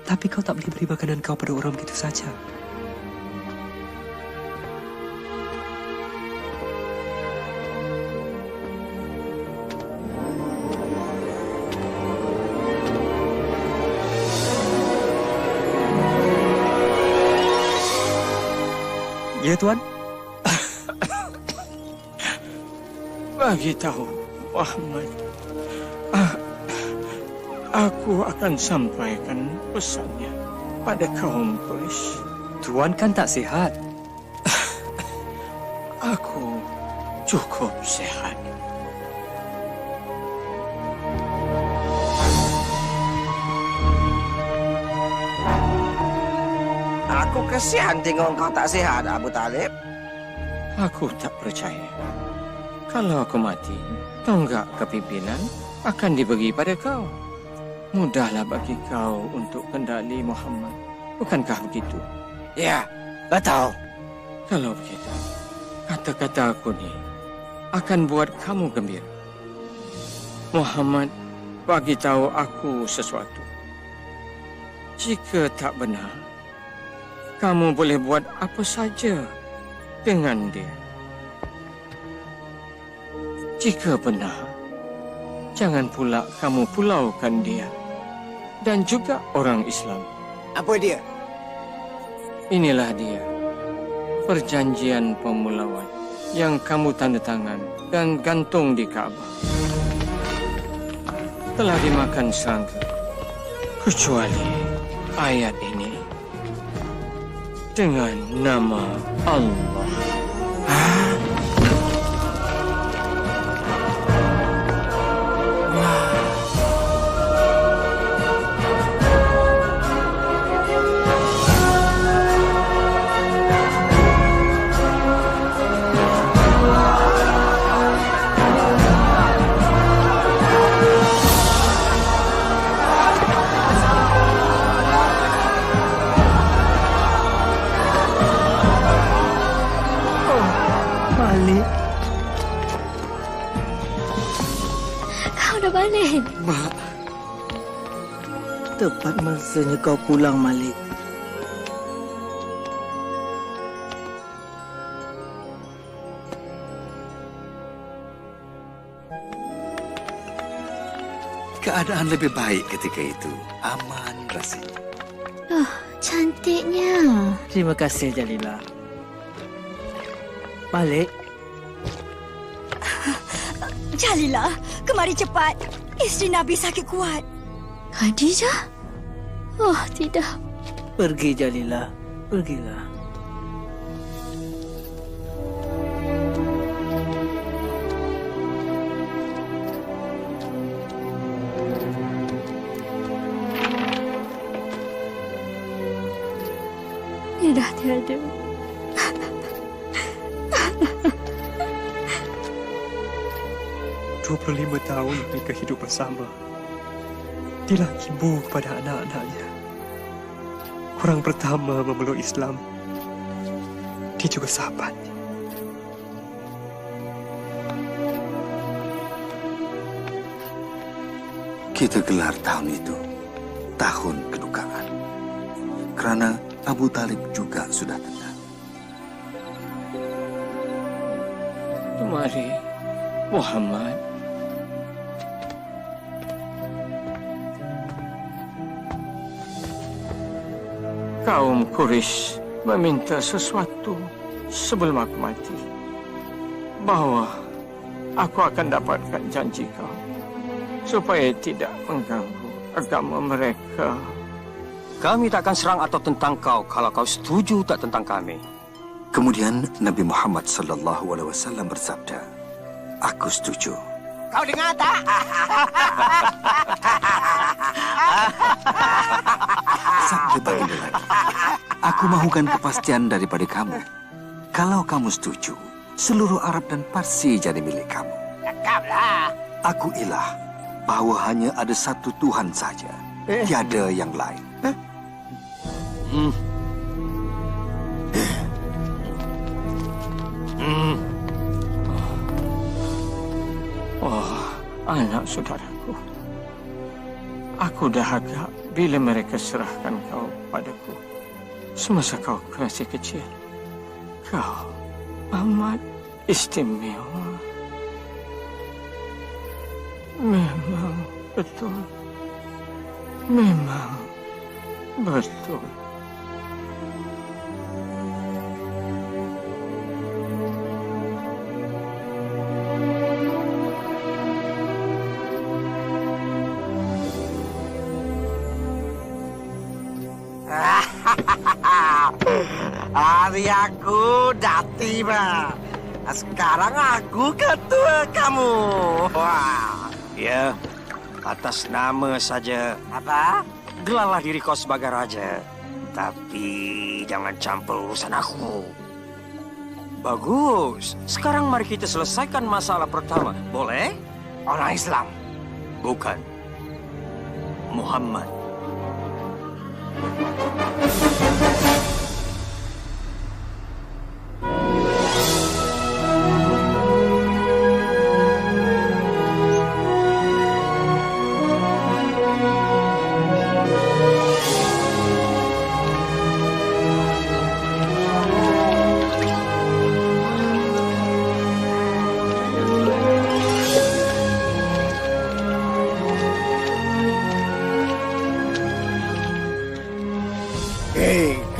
Tapi kau tak boleh beri makanan kau pada orang begitu saja. Ya, Tuan. Bagi tahu Muhammad, aku akan sampaikan pesannya pada kaum Quraisy. Tuan kan tak sihat? Aku cukup sihat. Aku kesian tengok kau tak sihat, Abu Talib. Aku tak percaya. Kalau aku mati, tonggak kepimpinan akan dibagi pada kau. Mudahlah bagi kau untuk kendali Muhammad. Bukankah begitu? Ya, betul. Kalau begitu, kata-kata aku ni akan buat kamu gembira. Muhammad bagi tahu aku sesuatu. Jika tak benar, kamu boleh buat apa saja dengan dia. Jika benar, jangan pula kamu pulaukan dia dan juga orang Islam. Apa dia? Inilah dia, perjanjian pemulauan yang kamu tanda tangan dan gantung di Kaabah. Telah dimakan serangga, kecuali ayat ini dengan nama Allah. Malik. Mak, tepat masanya kau pulang, Malik. Keadaan lebih baik ketika itu. Aman rasanya. Oh, cantiknya. Terima kasih, Jalila. Malik. Jalila, kemari cepat. Isteri Nabi sakit kuat. Khadijah? Oh, tidak. Pergi, Jalila. Pergilah. Dia dah tiada. 25 tahun mereka hidup bersama. Dialah ibu kepada anak-anaknya. Orang pertama memeluk Islam. Dia juga sahabat. Kita gelar tahun itu tahun kedukaan. Kerana Abu Talib juga sudah tenang. Mari, Muhammad. Kaum Quraisy meminta sesuatu sebelum aku mati. Bahawa aku akan dapatkan janji kau supaya tidak mengganggu agama mereka. Kami takkan serang atau tentang kau kalau kau setuju tak tentang kami. Kemudian Nabi Muhammad sallallahu alaihi wasallam bersabda, "Aku setuju Kau dengar tak? Sabda baginda lagi. Aku mahukan kepastian daripada kamu. Kalau kamu setuju, seluruh Arab dan Parsi jadi milik kamu. Cakaplah. Aku ilah bahawa hanya ada satu Tuhan saja. Tiada yang lain. Oh, anak saudaraku. Aku dahaga bila mereka serahkan kau padaku. Semasa kau masih kecil. Kau amat istimewa. Memang betul. Memang betul. Hari aku dah tiba. Sekarang aku ketua kamu. Wah. Ya, atas nama saja. Apa? Gelarlah diri kau sebagai raja. Tapi jangan campur urusan aku. Bagus. Sekarang mari kita selesaikan masalah pertama. Boleh? Orang Islam. Bukan. Muhammad.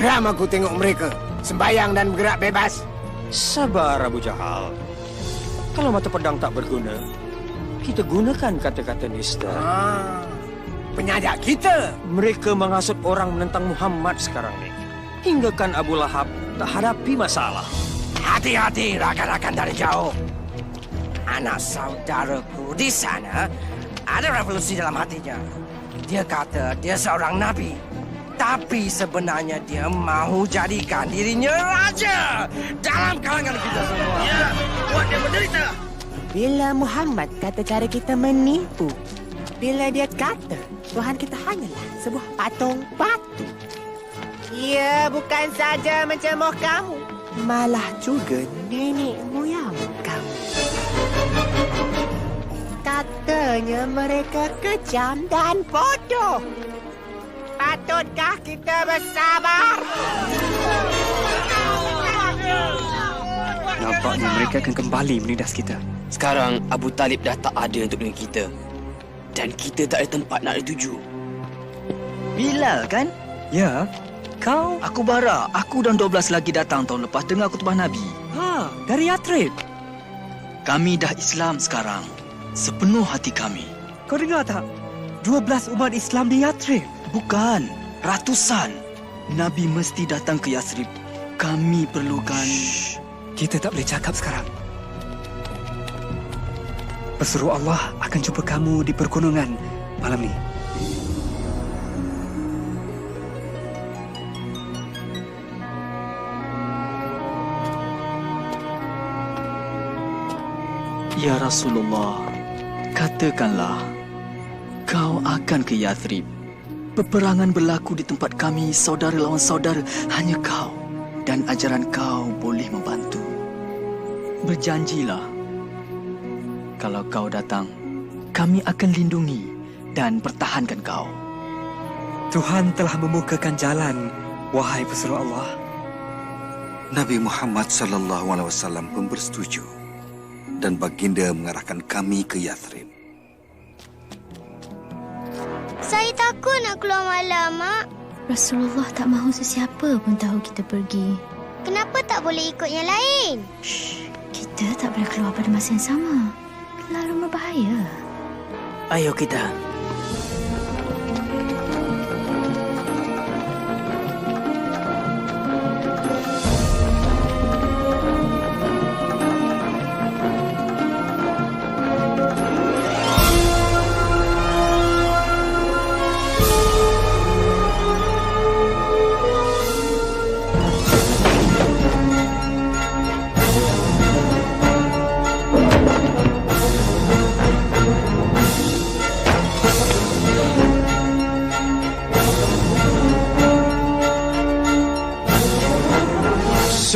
Geram aku tengok mereka. Sembayang dan bergerak bebas. Sabar, Abu Jahal. Kalau mata pedang tak berguna, kita gunakan kata-kata nista. Penyajak kita. Mereka menghasut orang menentang Muhammad sekarang ni. Hinggakan Abu Lahab tak hadapi masalah. Hati-hati rakan-rakan dari jauh. Anak saudaraku di sana ada revolusi dalam hatinya. Dia kata dia seorang nabi. Tapi sebenarnya dia mahu jadikan dirinya raja dalam kalangan kita semua. Ya, buat dia menderita. Bila Muhammad kata cara kita menipu. Bila dia kata Tuhan kita hanyalah sebuah patung batu. Ia bukan saja mencemoh kamu. Malah juga nenek moyang kamu. Katanya mereka kejam dan bodoh. Patutkah kita bersabar? Nampaknya mereka akan kembali menindas kita. Sekarang Abu Talib dah tak ada untuk dengan kita. Dan kita tak ada tempat nak dituju. Bilal kan? Ya. Kau? Aku Bara. Aku dan 12 lagi datang tahun lepas dengar khutbah Nabi. Ha, dari Yathrib. Kami dah Islam sekarang. Sepenuh hati kami. Kau dengar tak? 12 umat Islam di Yathrib. Bukan, ratusan. Nabi mesti datang ke Yathrib. Kami perlukan... Shh. Kita tak boleh cakap sekarang. Pesuruh Allah akan jumpa kamu di pergunungan malam ni. Ya Rasulullah, katakanlah, kau akan ke Yathrib. Peperangan berlaku di tempat kami, saudara lawan saudara, hanya kau dan ajaran kau boleh membantu. Berjanjilah, kalau kau datang, kami akan lindungi dan pertahankan kau. Tuhan telah membukakan jalan, wahai pesuruh Allah. Nabi Muhammad SAW pun bersetuju dan baginda mengarahkan kami ke Yathrib. Saya takut nak keluar malam, Mak. Rasulullah tak mahu sesiapa pun tahu kita pergi. Kenapa tak boleh ikut yang lain? Shh, kita tak boleh keluar pada masa yang sama. Terlalu berbahaya. Ayo kita.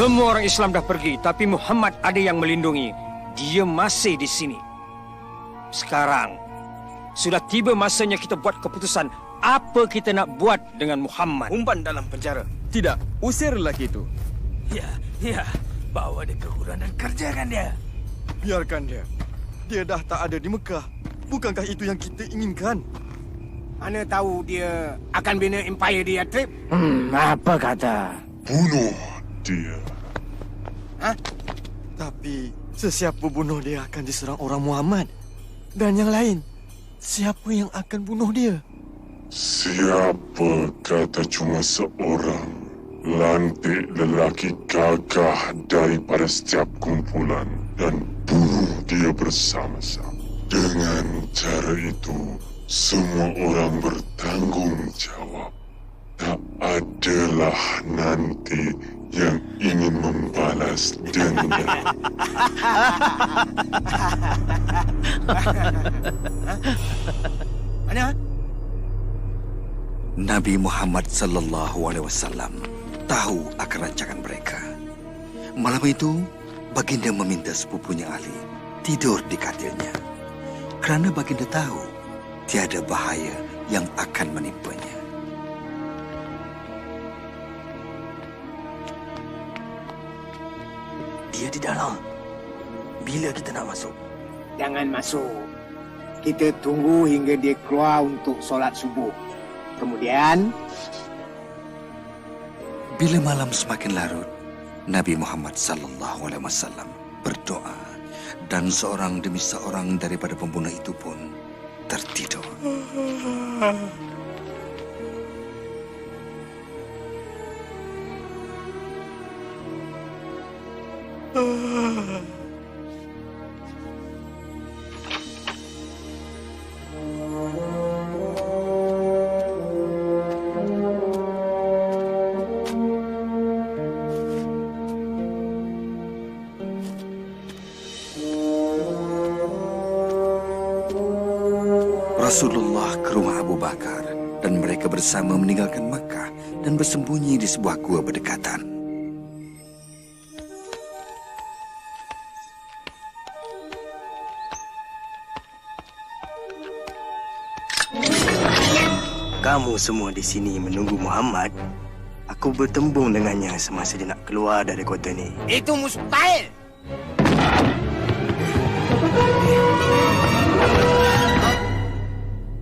Semua orang Islam dah pergi, tapi Muhammad ada yang melindungi. Dia masih di sini. Sekarang, sudah tiba masanya kita buat keputusan apa kita nak buat dengan Muhammad. Umpan dalam penjara. Tidak, usir lelaki itu. Ya, bawa dia ke hutan dan kerjakan dia. Biarkan dia. Dia dah tak ada di Mekah. Bukankah itu yang kita inginkan? Mana tahu dia akan bina empire di Yathrib? Apa kata? Bunuh dia. Tapi sesiapa bunuh dia akan diserang orang Muhammad. Dan yang lain, siapa yang akan bunuh dia? Siapa kata cuma seorang lantik lelaki gagah daripada setiap kumpulan dan bunuh dia bersama-sama. Dengan cara itu, semua orang bertanggungjawab. Tak adalah nanti yang ingin membalas dendam. Mana? Nabi Muhammad sallallahu alaihi wasallam tahu akan rancangan mereka. Malam itu, baginda meminta sepupunya Ali tidur di katilnya. Kerana baginda tahu tiada bahaya yang akan menimpanya. Dia di dalam. Bila kita nak masuk? Jangan masuk. Kita tunggu hingga dia keluar untuk solat subuh. Kemudian, bila malam semakin larut, Nabi Muhammad sallallahu alaihi wasallam berdoa dan seorang demi seorang daripada pembunuh itu pun tertidur. Rasulullah ke rumah Abu Bakar dan mereka bersama meninggalkan Makkah dan bersembunyi di sebuah gua berdekatan. kamu semua di sini menunggu Muhammad. Aku bertembung dengannya semasa dia nak keluar dari kota ni. Itu mustahil.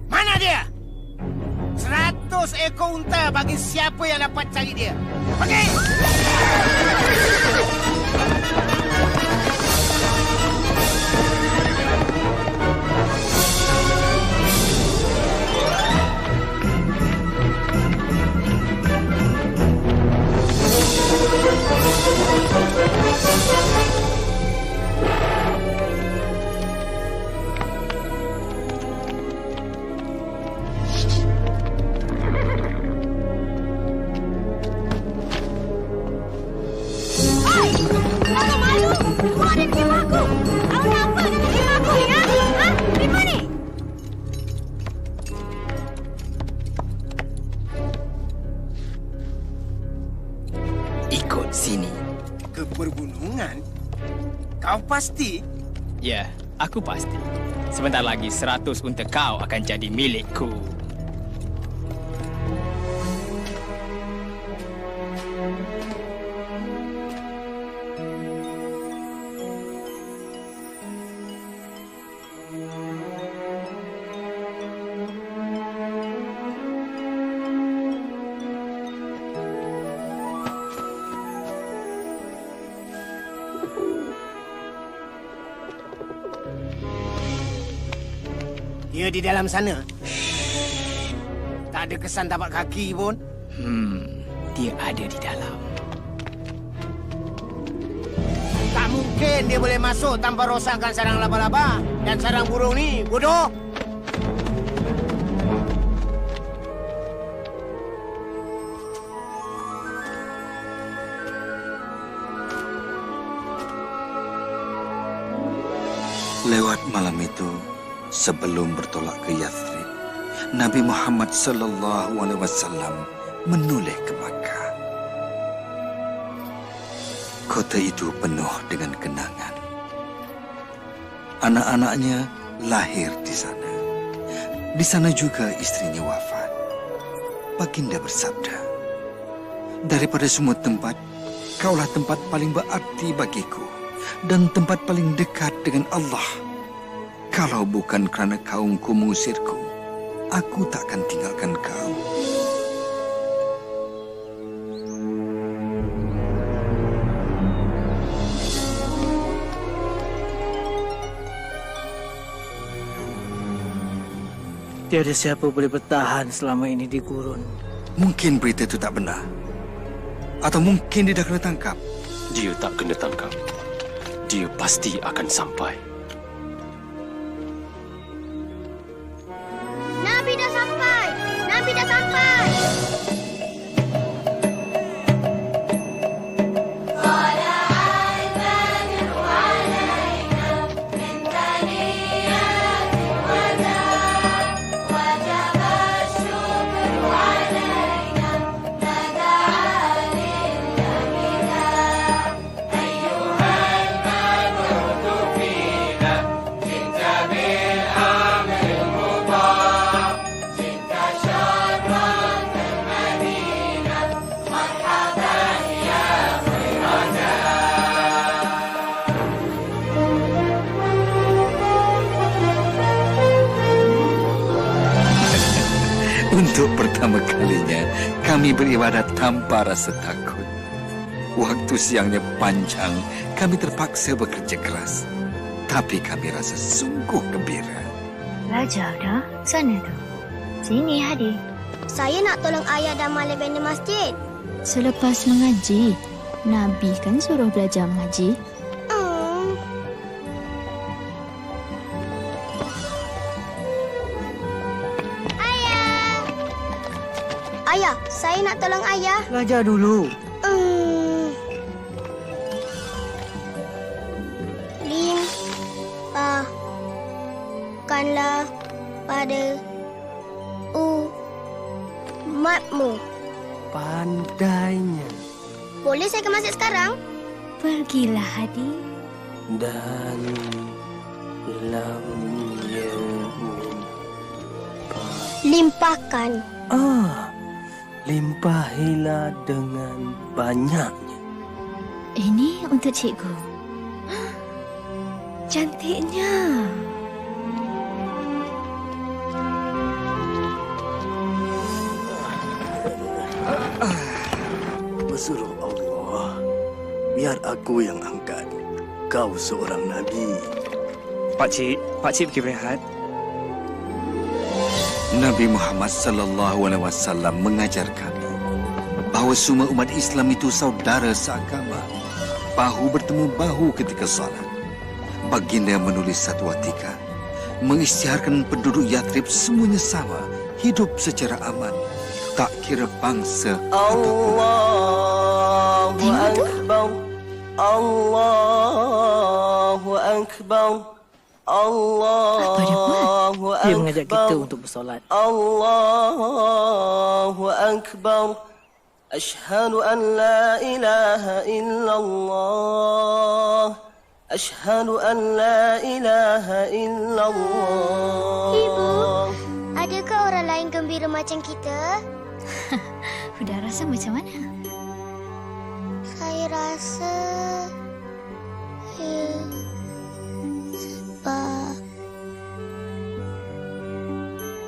Mana dia? 100 ekor unta bagi siapa yang dapat cari dia. Pergi! Ikut sini. Ke pergunungan? Kau pasti? Ya, aku pasti. Sebentar lagi 100 unta kau akan jadi milikku. Dia di dalam sana. Tak ada kesan tapak kaki pun. Dia ada di dalam. Tak mungkin dia boleh masuk tanpa rosakkan sarang laba-laba dan sarang burung ni, bodoh. Lewat malam itu, sebelum bertolak ke Yathrib, Nabi Muhammad sallallahu alaihi wasallam menoleh ke Makkah. Kota itu penuh dengan kenangan. Anak-anaknya lahir di sana. Di sana juga istrinya wafat. Baginda bersabda, daripada semua tempat, kaulah tempat paling berarti bagiku dan tempat paling dekat dengan Allah. Kalau bukan kerana kaumku mengusirku, aku takkan tinggalkan kau. Tiada siapa boleh bertahan selama ini di gurun. Mungkin berita itu tak benar. Atau mungkin dia dah kena tangkap. Dia tak kena tangkap. Dia pasti akan sampai. Nabi dah sampai! Nabi dah sampai! Untuk pertama kalinya, kami beribadat tanpa rasa takut. Waktu siangnya panjang, kami terpaksa bekerja keras. Tapi kami rasa sungguh gembira. Belajar dah? Sana tu. Sini, Hadi. Saya nak tolong ayah dan Malik bina masjid. Selepas mengaji, Nabi kan suruh belajar mengaji. Ayah, saya nak tolong ayah. Belajar dulu. Limpahkanlah pada umatmu. Pandainya. Boleh saya ke masjid sekarang? Pergilah, Hadi. Dan lam limpahkan. Limpahilah dengan banyaknya. Ini untuk cikgu. Cantiknya. Bersuruh Allah, biar aku yang angkat. Kau seorang Nabi. Pakcik pergi berehat. Nabi Muhammad sallallahu alaihi wasallam mengajar kami bahawa semua umat Islam itu saudara seagama, bahu bertemu bahu ketika salat. Baginda menulis satu watika mengisytiharkan penduduk Yathrib semuanya sama, hidup secara aman, tak kira bangsa Allahu Akbar. Allahu Akbar. Allahu Akbar. Dia mengajak kita untuk bersolat. Allahu Akbar. Ashhadu an la ilaha illallah. Ashhadu an la ilaha illallah. Ibu, adakah orang lain gembira macam kita? Sudah rasa macam mana? Saya rasa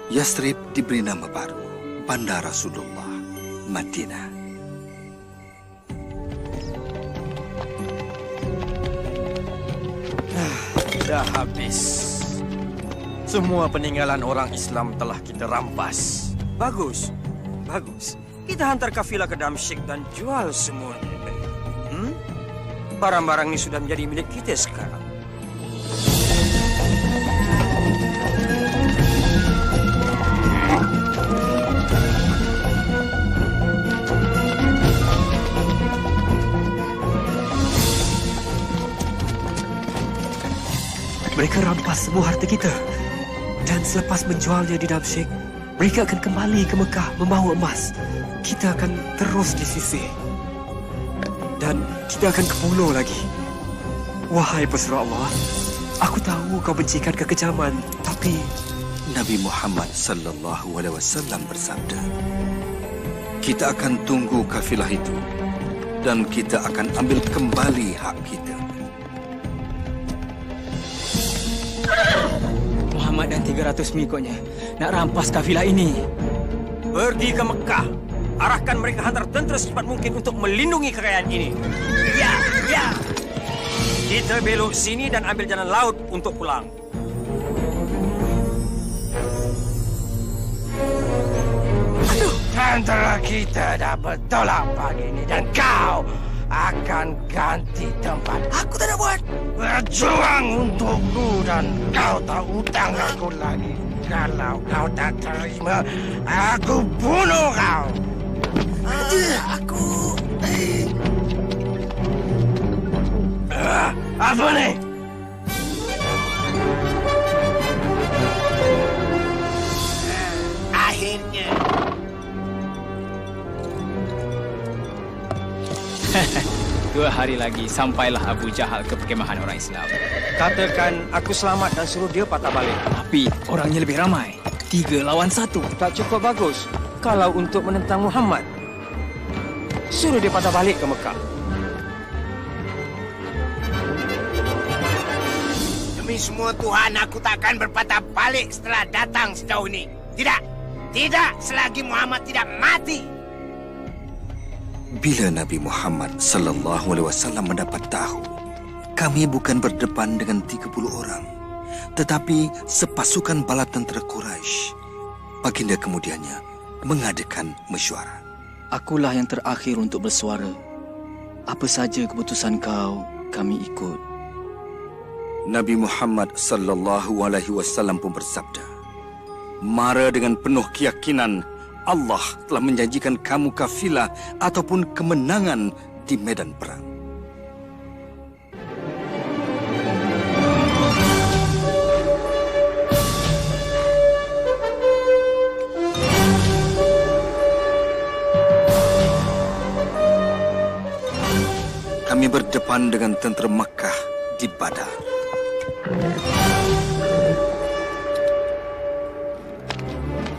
Yathrib diberi nama baru, Bandar Rasulullah, Madinah. Dah habis. Semua peninggalan orang Islam telah kita rampas. Bagus. Kita hantar kafilah ke Damsyik dan jual semuanya. Barang-barang ini sudah menjadi milik kita sekarang. Mereka rampas semua harta kita. Dan selepas menjualnya di Damsyik, mereka akan kembali ke Mekah membawa emas. Kita akan terus disisih. dan kita akan ke pulau lagi. Wahai pesuruh Allah, aku tahu kau bencikan kekejaman, tapi Nabi Muhammad sallallahu alaihi wasallam bersabda, kita akan tunggu kafilah itu dan kita akan ambil kembali hak kita. Muhammad dan 300 mengikutnya nak rampas kafilah ini. Pergi ke Mekah. Arahkan mereka hantar tentera secepat mungkin untuk melindungi kekayaan ini. Ya, ya. Kita belok sini dan ambil jalan laut untuk pulang. Tentera kita dah bertolak pagi ini dan kau akan ganti tempat. Aku tak nak buat. Berjuang untukku dan kau tak hutang aku lagi. Kalau kau tak terima, aku bunuh kau. Apa ni? Akhirnya. 2 hari lagi sampailah Abu Jahal ke perkemahan orang Islam. Katakan aku selamat dan suruh dia patah balik. Tapi orangnya lebih ramai. 3 lawan 1. Tak cukup bagus. Kalau untuk menentang Muhammad, suruh dia patah balik ke Mekah. Demi semua Tuhan, aku takkan berpatah balik setelah datang sejauh ini. Tidak. Tidak selagi Muhammad tidak mati. Bila Nabi Muhammad sallallahu alaihi wasallam mendapat tahu, kami bukan berdepan dengan 30 orang, tetapi sepasukan bala tentera Quraisy. Baginda kemudiannya mengadakan mesyuarat. Akulah yang terakhir untuk bersuara. Apa saja keputusan kau, kami ikut. Nabi Muhammad sallallahu alaihi wasallam pun bersabda, "Mara dengan penuh keyakinan Allah telah menjanjikan kamu kafilah ataupun kemenangan di medan perang." Kami berdepan dengan tentera Makkah di Badar.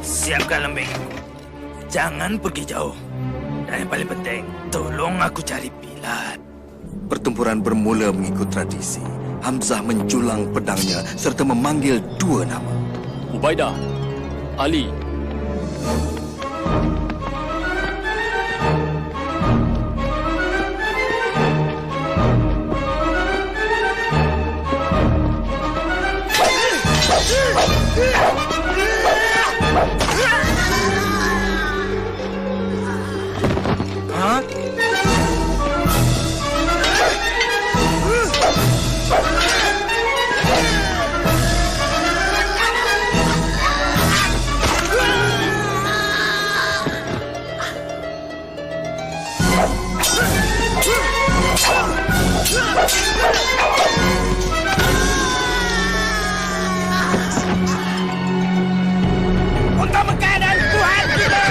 Siapkan lembing. Jangan pergi jauh. Dan yang paling penting, tolong aku cari Bilal. Pertempuran bermula mengikut tradisi. Hamzah menjulang pedangnya serta memanggil 2 nama. Ubaidah, Ali. Untuk Mekah dan Tuhan kita.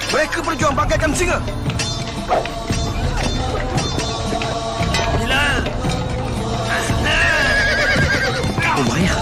Mereka berjuang bagaikan singa. Bilal. Umayyah.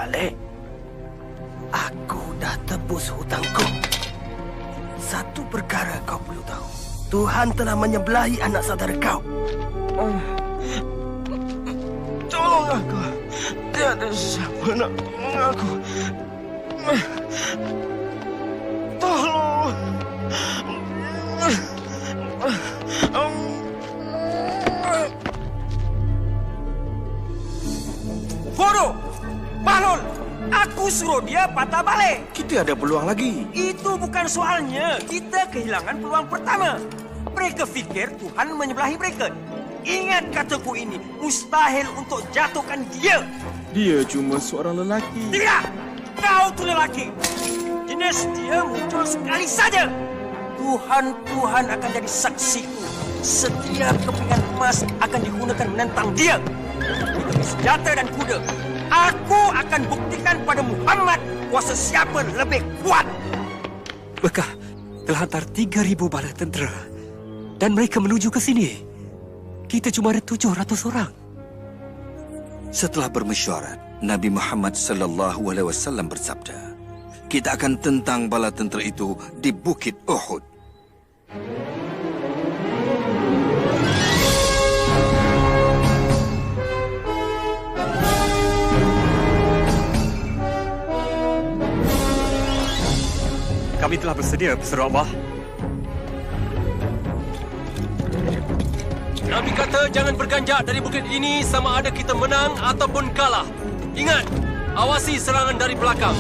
balik. Aku dah tebus hutangku. Satu perkara kau perlu tahu. Tuhan telah menyebelahi anak saudara kau. Tolong aku. Tiada siapa nak tolong aku. Tolong. Bodoh! Bahlul! Aku suruh dia patah balik. Kita ada peluang lagi. Itu bukan soalnya. Kita kehilangan peluang pertama. Mereka fikir Tuhan menyebelahi mereka. Ingat kataku ini, mustahil untuk jatuhkan dia. Dia cuma seorang lelaki. Tidak! Kau tu lelaki. Jenis dia muncul sekali saja. Tuhan akan jadi saksiku. Setiap kepingan emas akan digunakan menentang dia. Demi senjata dan kuda. Aku akan buktikan pada Muhammad kuasa siapa lebih kuat. Bekah telah hantar 3,000 bala tentera dan mereka menuju ke sini. Kita cuma ada 700 orang. Setelah bermesyuarat, Nabi Muhammad SAW bersabda, kita akan tentang bala tentera itu di Bukit Uhud. Kami telah bersedia, Pesara Allah. Nabi kata jangan berganjak dari bukit ini sama ada kita menang ataupun kalah. Ingat, awasi serangan dari belakang.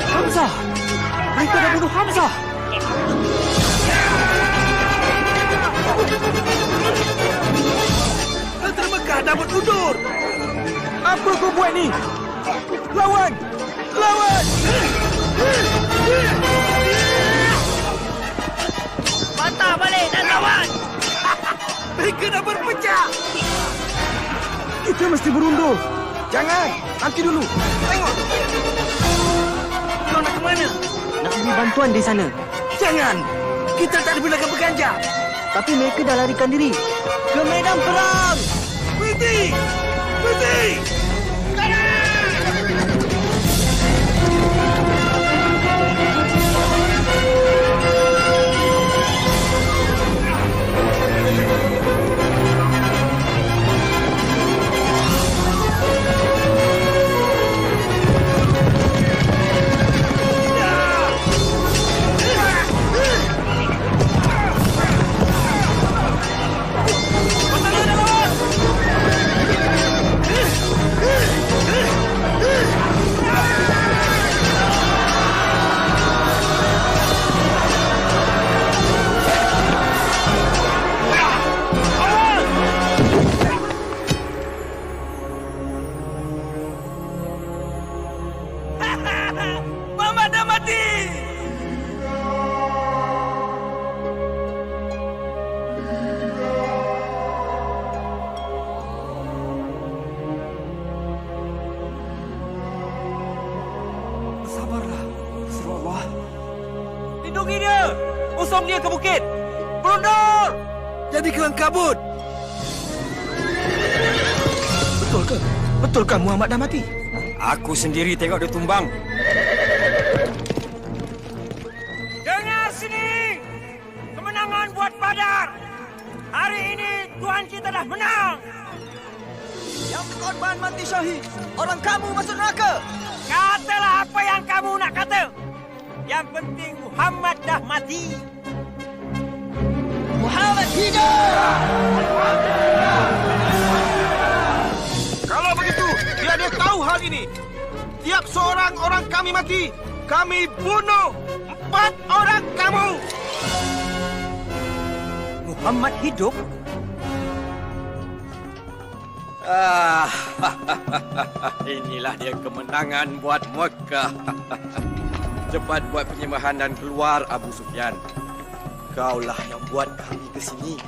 Hamzah! Mereka dah bunuh Hamzah! Tentera Mekah dah mundur. Apa kau buat ni? Lawan! Lawan! Patah balik dan lawan. Mereka dah berpecah. Kita mesti berundur. Jangan, nanti dulu. Tengok. Kau nak ke mana? Nak cari bantuan di sana. Jangan. Kita tak dibenarkan berganjak. Tapi mereka dah larikan diri. Ke medan perang! Berhenti! Berhenti! Muhammad dah mati! Bersabarlah, Pesara Allah. Lindungi dia! Usung dia ke bukit! Berundur! Jadi kelang kabut. Betulkah? Betulkah Muhammad dah mati? Aku sendiri tengok dia tumbang. Dengar sini! Kemenangan buat Badar! Hari ini Tuhan kita dah menang! Yang berkorban mati syahid. Orang kamu masuk neraka. Katalah apa yang kamu nak kata. Yang penting Muhammad dah mati. Muhammad hidup! Kalau begitu, biar dia tahu hal ini. Tiap seorang orang kami mati, kami bunuh 4 orang kamu. Muhammad hidup? Inilah dia kemenangan buat Mekah. Cepat buat penyembahan dan keluar, Abu Sufyan. Kaulah yang buat kami ke sini.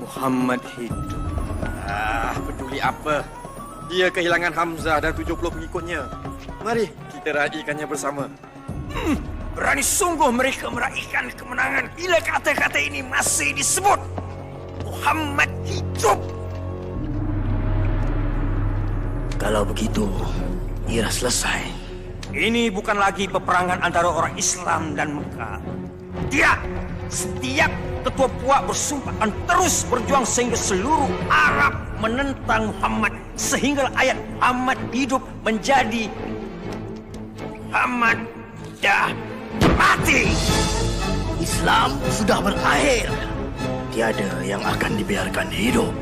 Muhammad hidup. Peduli apa? Dia kehilangan Hamzah dan 70 pengikutnya. Mari kita raikannya bersama. Berani sungguh mereka meraihkan kemenangan bila kata-kata ini masih disebut. Muhammad hidup. Kalau begitu, ia selesai. Ini bukan lagi peperangan antara orang Islam dan Mekah. Tidak. Setiap ketua puak bersumpah akan terus berjuang sehingga seluruh Arab menentang Muhammad. Sehingga ayat Muhammad hidup menjadi Muhammad dah mati. Islam sudah berakhir. Tiada yang akan dibiarkan hidup.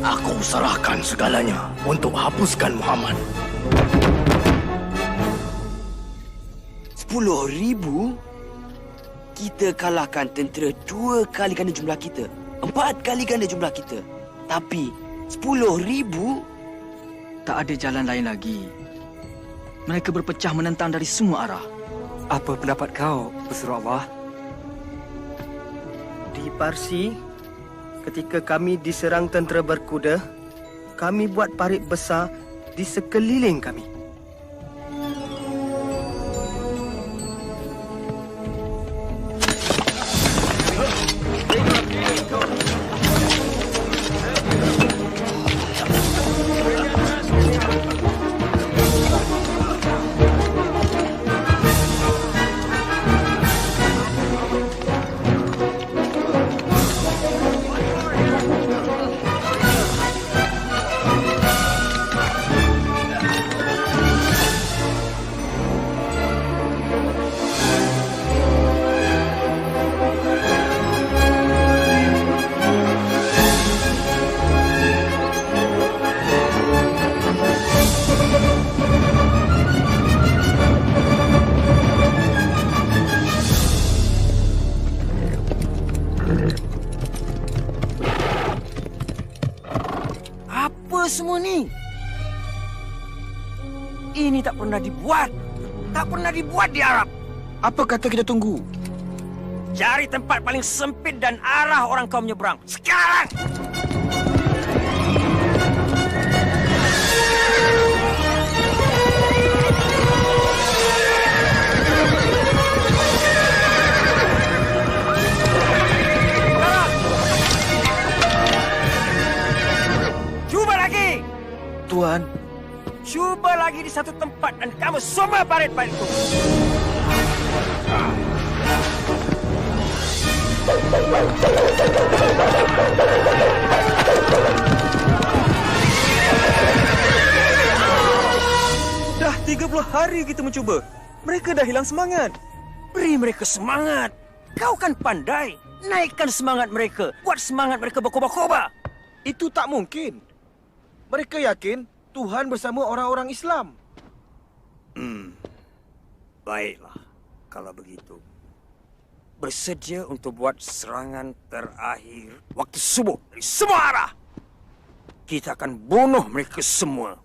Aku serahkan segalanya untuk hapuskan Muhammad. 10,000? Kita kalahkan tentera 2 kali ganda jumlah kita. 4 kali ganda jumlah kita. Tapi 10,000? Tak ada jalan lain lagi. Mereka berpecah menentang dari semua arah. Apa pendapat kau, pesuruh Allah? Di Parsi, ketika kami diserang tentera berkuda, kami buat parit besar di sekeliling kami. Semua ni ini tak pernah dibuat. Tak pernah dibuat di Arab. Apa kata kita tunggu? Cari tempat paling sempit dan arah orang kau menyeberang. Sekarang! Tuan, cuba lagi di satu tempat dan kamu semua parit-parit itu. Dah 30 hari kita mencuba. Mereka dah hilang semangat. Beri mereka semangat. Kau kan pandai. Naikkan semangat mereka. Buat semangat mereka berkobar-kobar. Itu tak mungkin. Mereka yakin Tuhan bersama orang-orang Islam. Baiklah, kalau begitu. Bersedia untuk buat serangan terakhir waktu subuh dari semua arah. Kita akan bunuh mereka semua.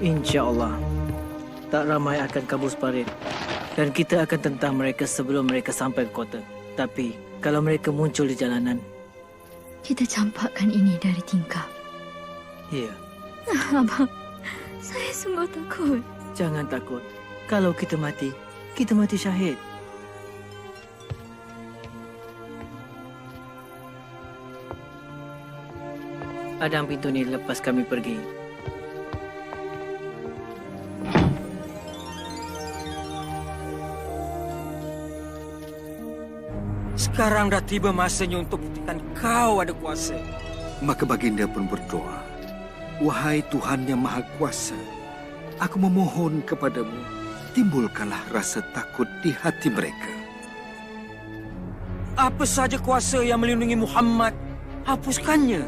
InsyaAllah, tak ramai akan kabur parit. Dan kita akan tentang mereka sebelum mereka sampai ke kota. Tapi, kalau mereka muncul di jalanan, kita campakkan ini dari tingkap. Ya. Abang, saya sungguh takut. Jangan takut. Kalau kita mati syahid. Hadang pintu ni lepas kami pergi. Sekarang dah tiba masanya untuk buktikan kau ada kuasa. Maka baginda pun berdoa, wahai Tuhan yang Maha Kuasa, aku memohon kepadamu, timbulkanlah rasa takut di hati mereka. Apa saja kuasa yang melindungi Muhammad, hapuskannya.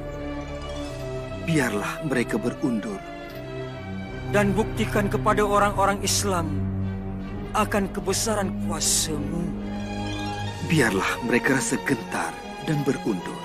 Biarlah mereka berundur. dan buktikan kepada orang-orang Islam akan kebesaran kuasamu. Biarlah mereka rasa gentar dan berundur.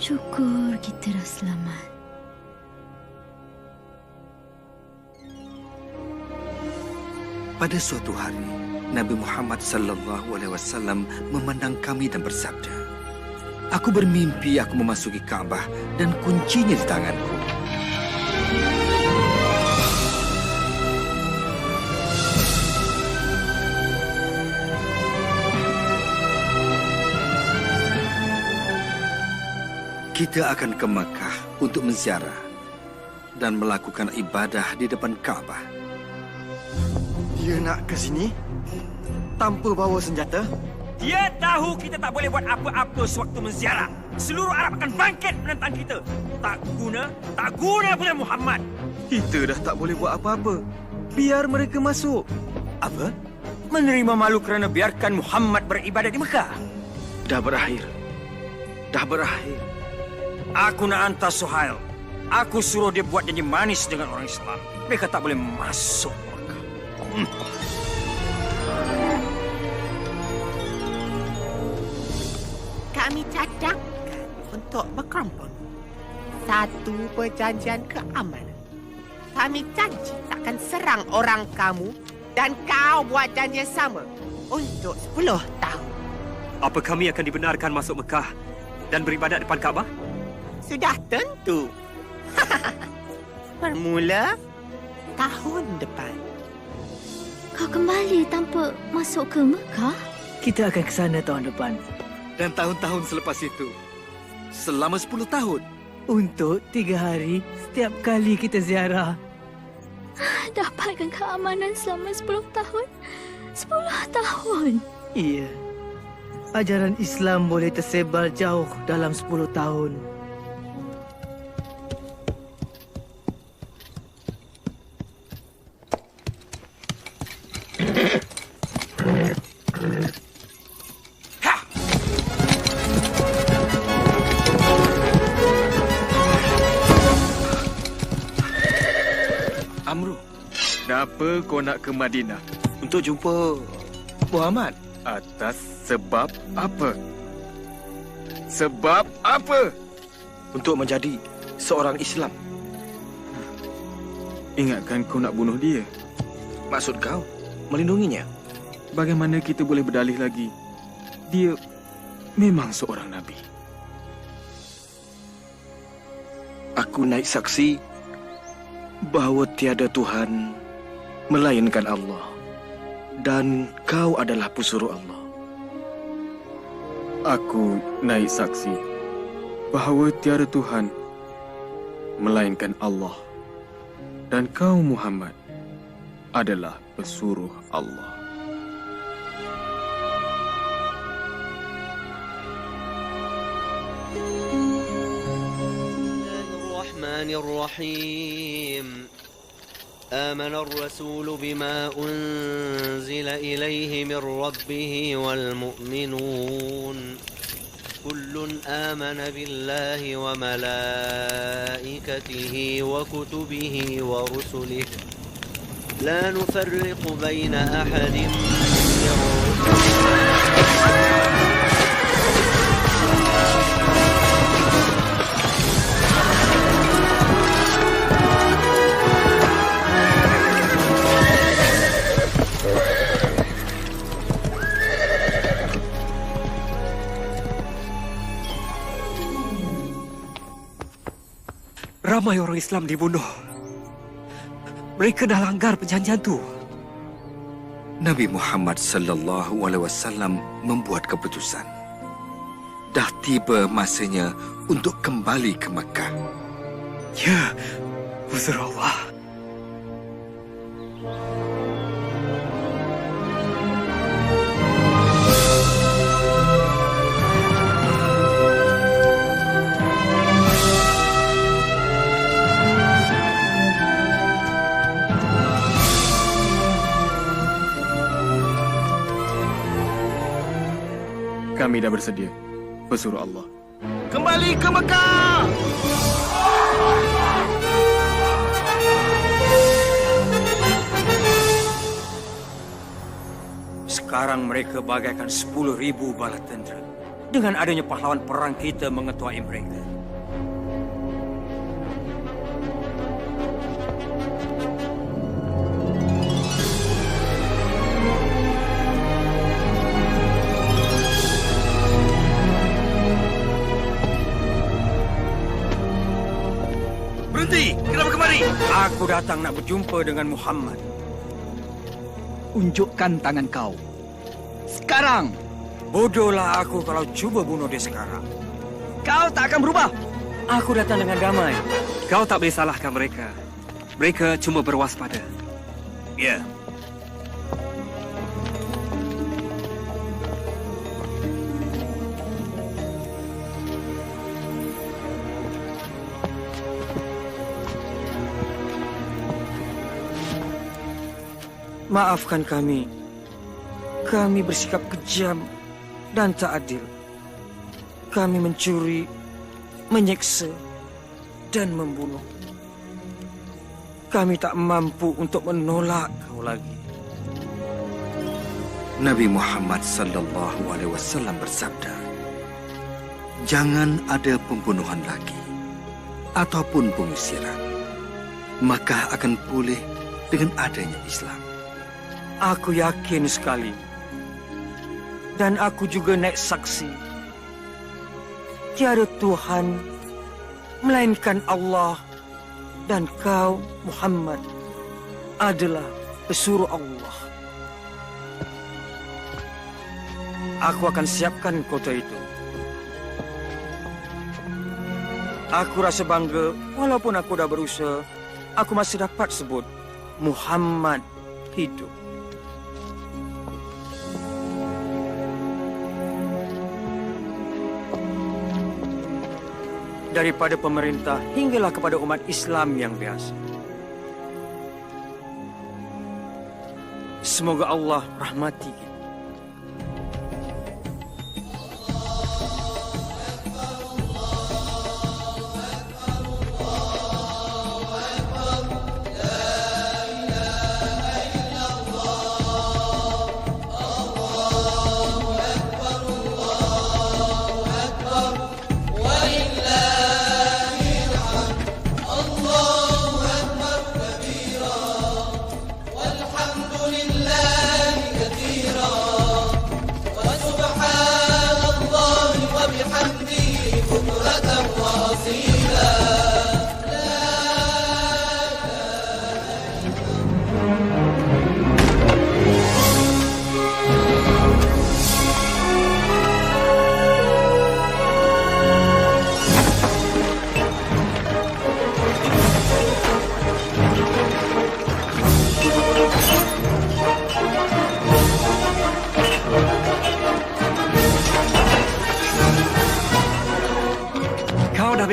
Syukur kita dah selamat. Pada suatu hari, Nabi Muhammad SAW memandang kami dan bersabda, "Aku bermimpi aku memasuki Kaabah dan kuncinya di tanganku. Kita akan ke Mekah untuk menziarah dan melakukan ibadah di depan Kaabah." Dia nak ke sini tanpa bawa senjata? Dia tahu kita tak boleh buat apa-apa sewaktu menziarah. Seluruh Arab akan bangkit menentang kita. Tak guna punya Muhammad. Kita dah tak boleh buat apa-apa. Biar mereka masuk. Apa? Menerima malu kerana biarkan Muhammad beribadat di Mekah? Dah berakhir. Aku nak hantar Suhail. Aku suruh dia buat janji manis dengan orang Islam. Mereka tak boleh masuk Mekah. Kami cadangkan untuk berkumpul. Satu perjanjian keamanan. Kami janji takkan serang orang kamu dan kau buat janji yang sama untuk 10 tahun. Apa kami akan dibenarkan masuk Mekah dan beribadat depan Kaabah? Sudah tentu. Bermula tahun depan. Kau kembali tanpa masuk ke Mekah? Kita akan ke sana tahun depan. Dan tahun-tahun selepas itu, selama 10 tahun. Untuk 3 hari setiap kali kita ziarah. Dapatkan keamanan selama 10 tahun. 10 tahun. Iya. Ajaran Islam boleh tersebar jauh dalam 10 tahun. Amru. Kenapa kau nak ke Madinah? Untuk jumpa Muhammad. Atas sebab apa? Sebab apa? Untuk menjadi seorang Islam. Ingatkan kau nak bunuh dia. Maksud kau, melindunginya? Bagaimana kita boleh berdalih lagi? Dia memang seorang Nabi. Aku naik saksi bahawa tiada Tuhan melainkan Allah. Dan kau adalah pesuruh Allah. Aku naik saksi bahawa tiada Tuhan melainkan Allah. Dan kau Muhammad adalah pesuruh Allah. Bismillahirrahmanirrahim. آمن الرسول بما أنزل إليه من ربه والمؤمنون كل آمن بالله وملائكته وكتبه ورسله لا نفرق بين أحد من Ramai orang Islam dibunuh. Mereka dah langgar perjanjian tu. Nabi Muhammad sallallahu alaihi wasallam membuat keputusan. Dah tiba masanya untuk kembali ke Mekah. Ya, Huzur Allah. Kami dah bersedia, pesuruh Allah. Kembali ke Mekah! Sekarang mereka bagaikan 10,000 bala tentera. Dengan adanya pahlawan perang kita mengetuai mereka. Berhenti! Kenapa kemari? Aku datang nak berjumpa dengan Muhammad. Unjukkan tangan kau. Sekarang! Bodohlah aku kalau cuba bunuh dia sekarang. Kau tak akan berubah. Aku datang dengan damai. Kau tak boleh salahkan mereka. Mereka cuma berwaspada. Ya. Maafkan kami. Kami bersikap kejam dan tak adil. Kami mencuri, menyeksa, dan membunuh. Kami tak mampu untuk menolak kau lagi. Nabi Muhammad sallallahu alaihi wasallam bersabda, jangan ada pembunuhan lagi ataupun pengusiran, maka akan pulih dengan adanya Islam. Aku yakin sekali. Dan aku juga naik saksi. Tiada Tuhan melainkan Allah, dan kau, Muhammad, adalah pesuruh Allah. Aku akan siapkan kota itu. Aku rasa bangga, walaupun aku dah berusaha, aku masih dapat sebut Muhammad hidup. Daripada pemerintah hinggalah kepada umat Islam yang biasa. Semoga Allah rahmati kita.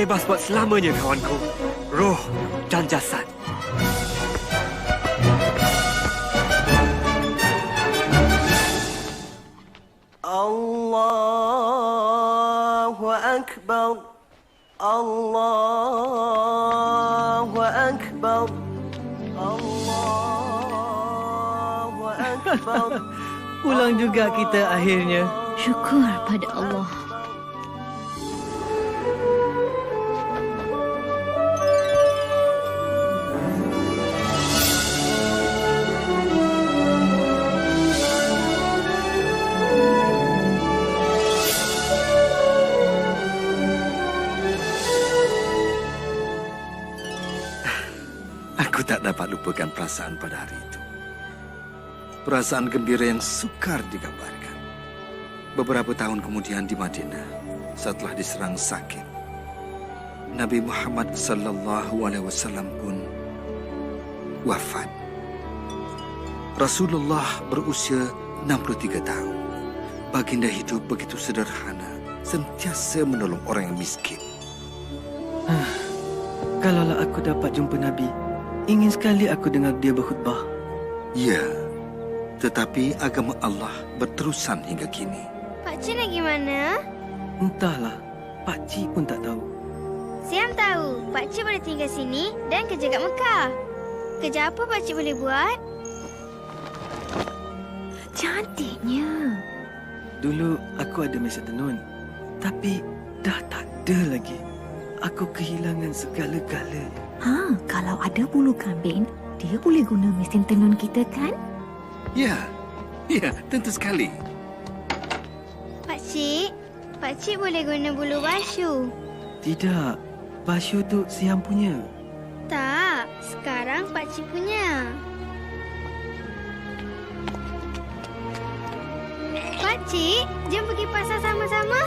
bebas buat selamanya, kawanku. Roh dan jasad. Allahu Akbar. Allahu Akbar. Allahu Akbar. Pulang juga kita akhirnya. Syukur pada Allah. Aku tak dapat lupakan perasaan pada hari itu. Perasaan gembira yang sukar digambarkan. Beberapa tahun kemudian di Madinah, setelah diserang sakit, Nabi Muhammad SAW pun wafat. Rasulullah berusia 63 tahun. Baginda hidup begitu sederhana, sentiasa menolong orang yang miskin. Kalaulah aku dapat jumpa Nabi, ingin sekali aku dengar dia berkhutbah. Ya, tetapi agama Allah berterusan hingga kini. Pakcik nak gimana? Entahlah, Pakcik pun tak tahu. Siam tahu, Pakcik boleh tinggal sini dan kerja kat Mekah. Kerja apa Pakcik boleh buat? Cantiknya. Dulu aku ada mesin tenun, tapi dah tak ada lagi. Aku kehilangan segala-galanya. Kalau ada bulu kambing, dia boleh guna mesin tenun kita kan? Ya, tentu sekali. Pakcik boleh guna bulu basyu. Tidak, basyu tu Siam punya. Tak, sekarang Pakcik punya. Pakcik, jom pergi pasar sama-sama.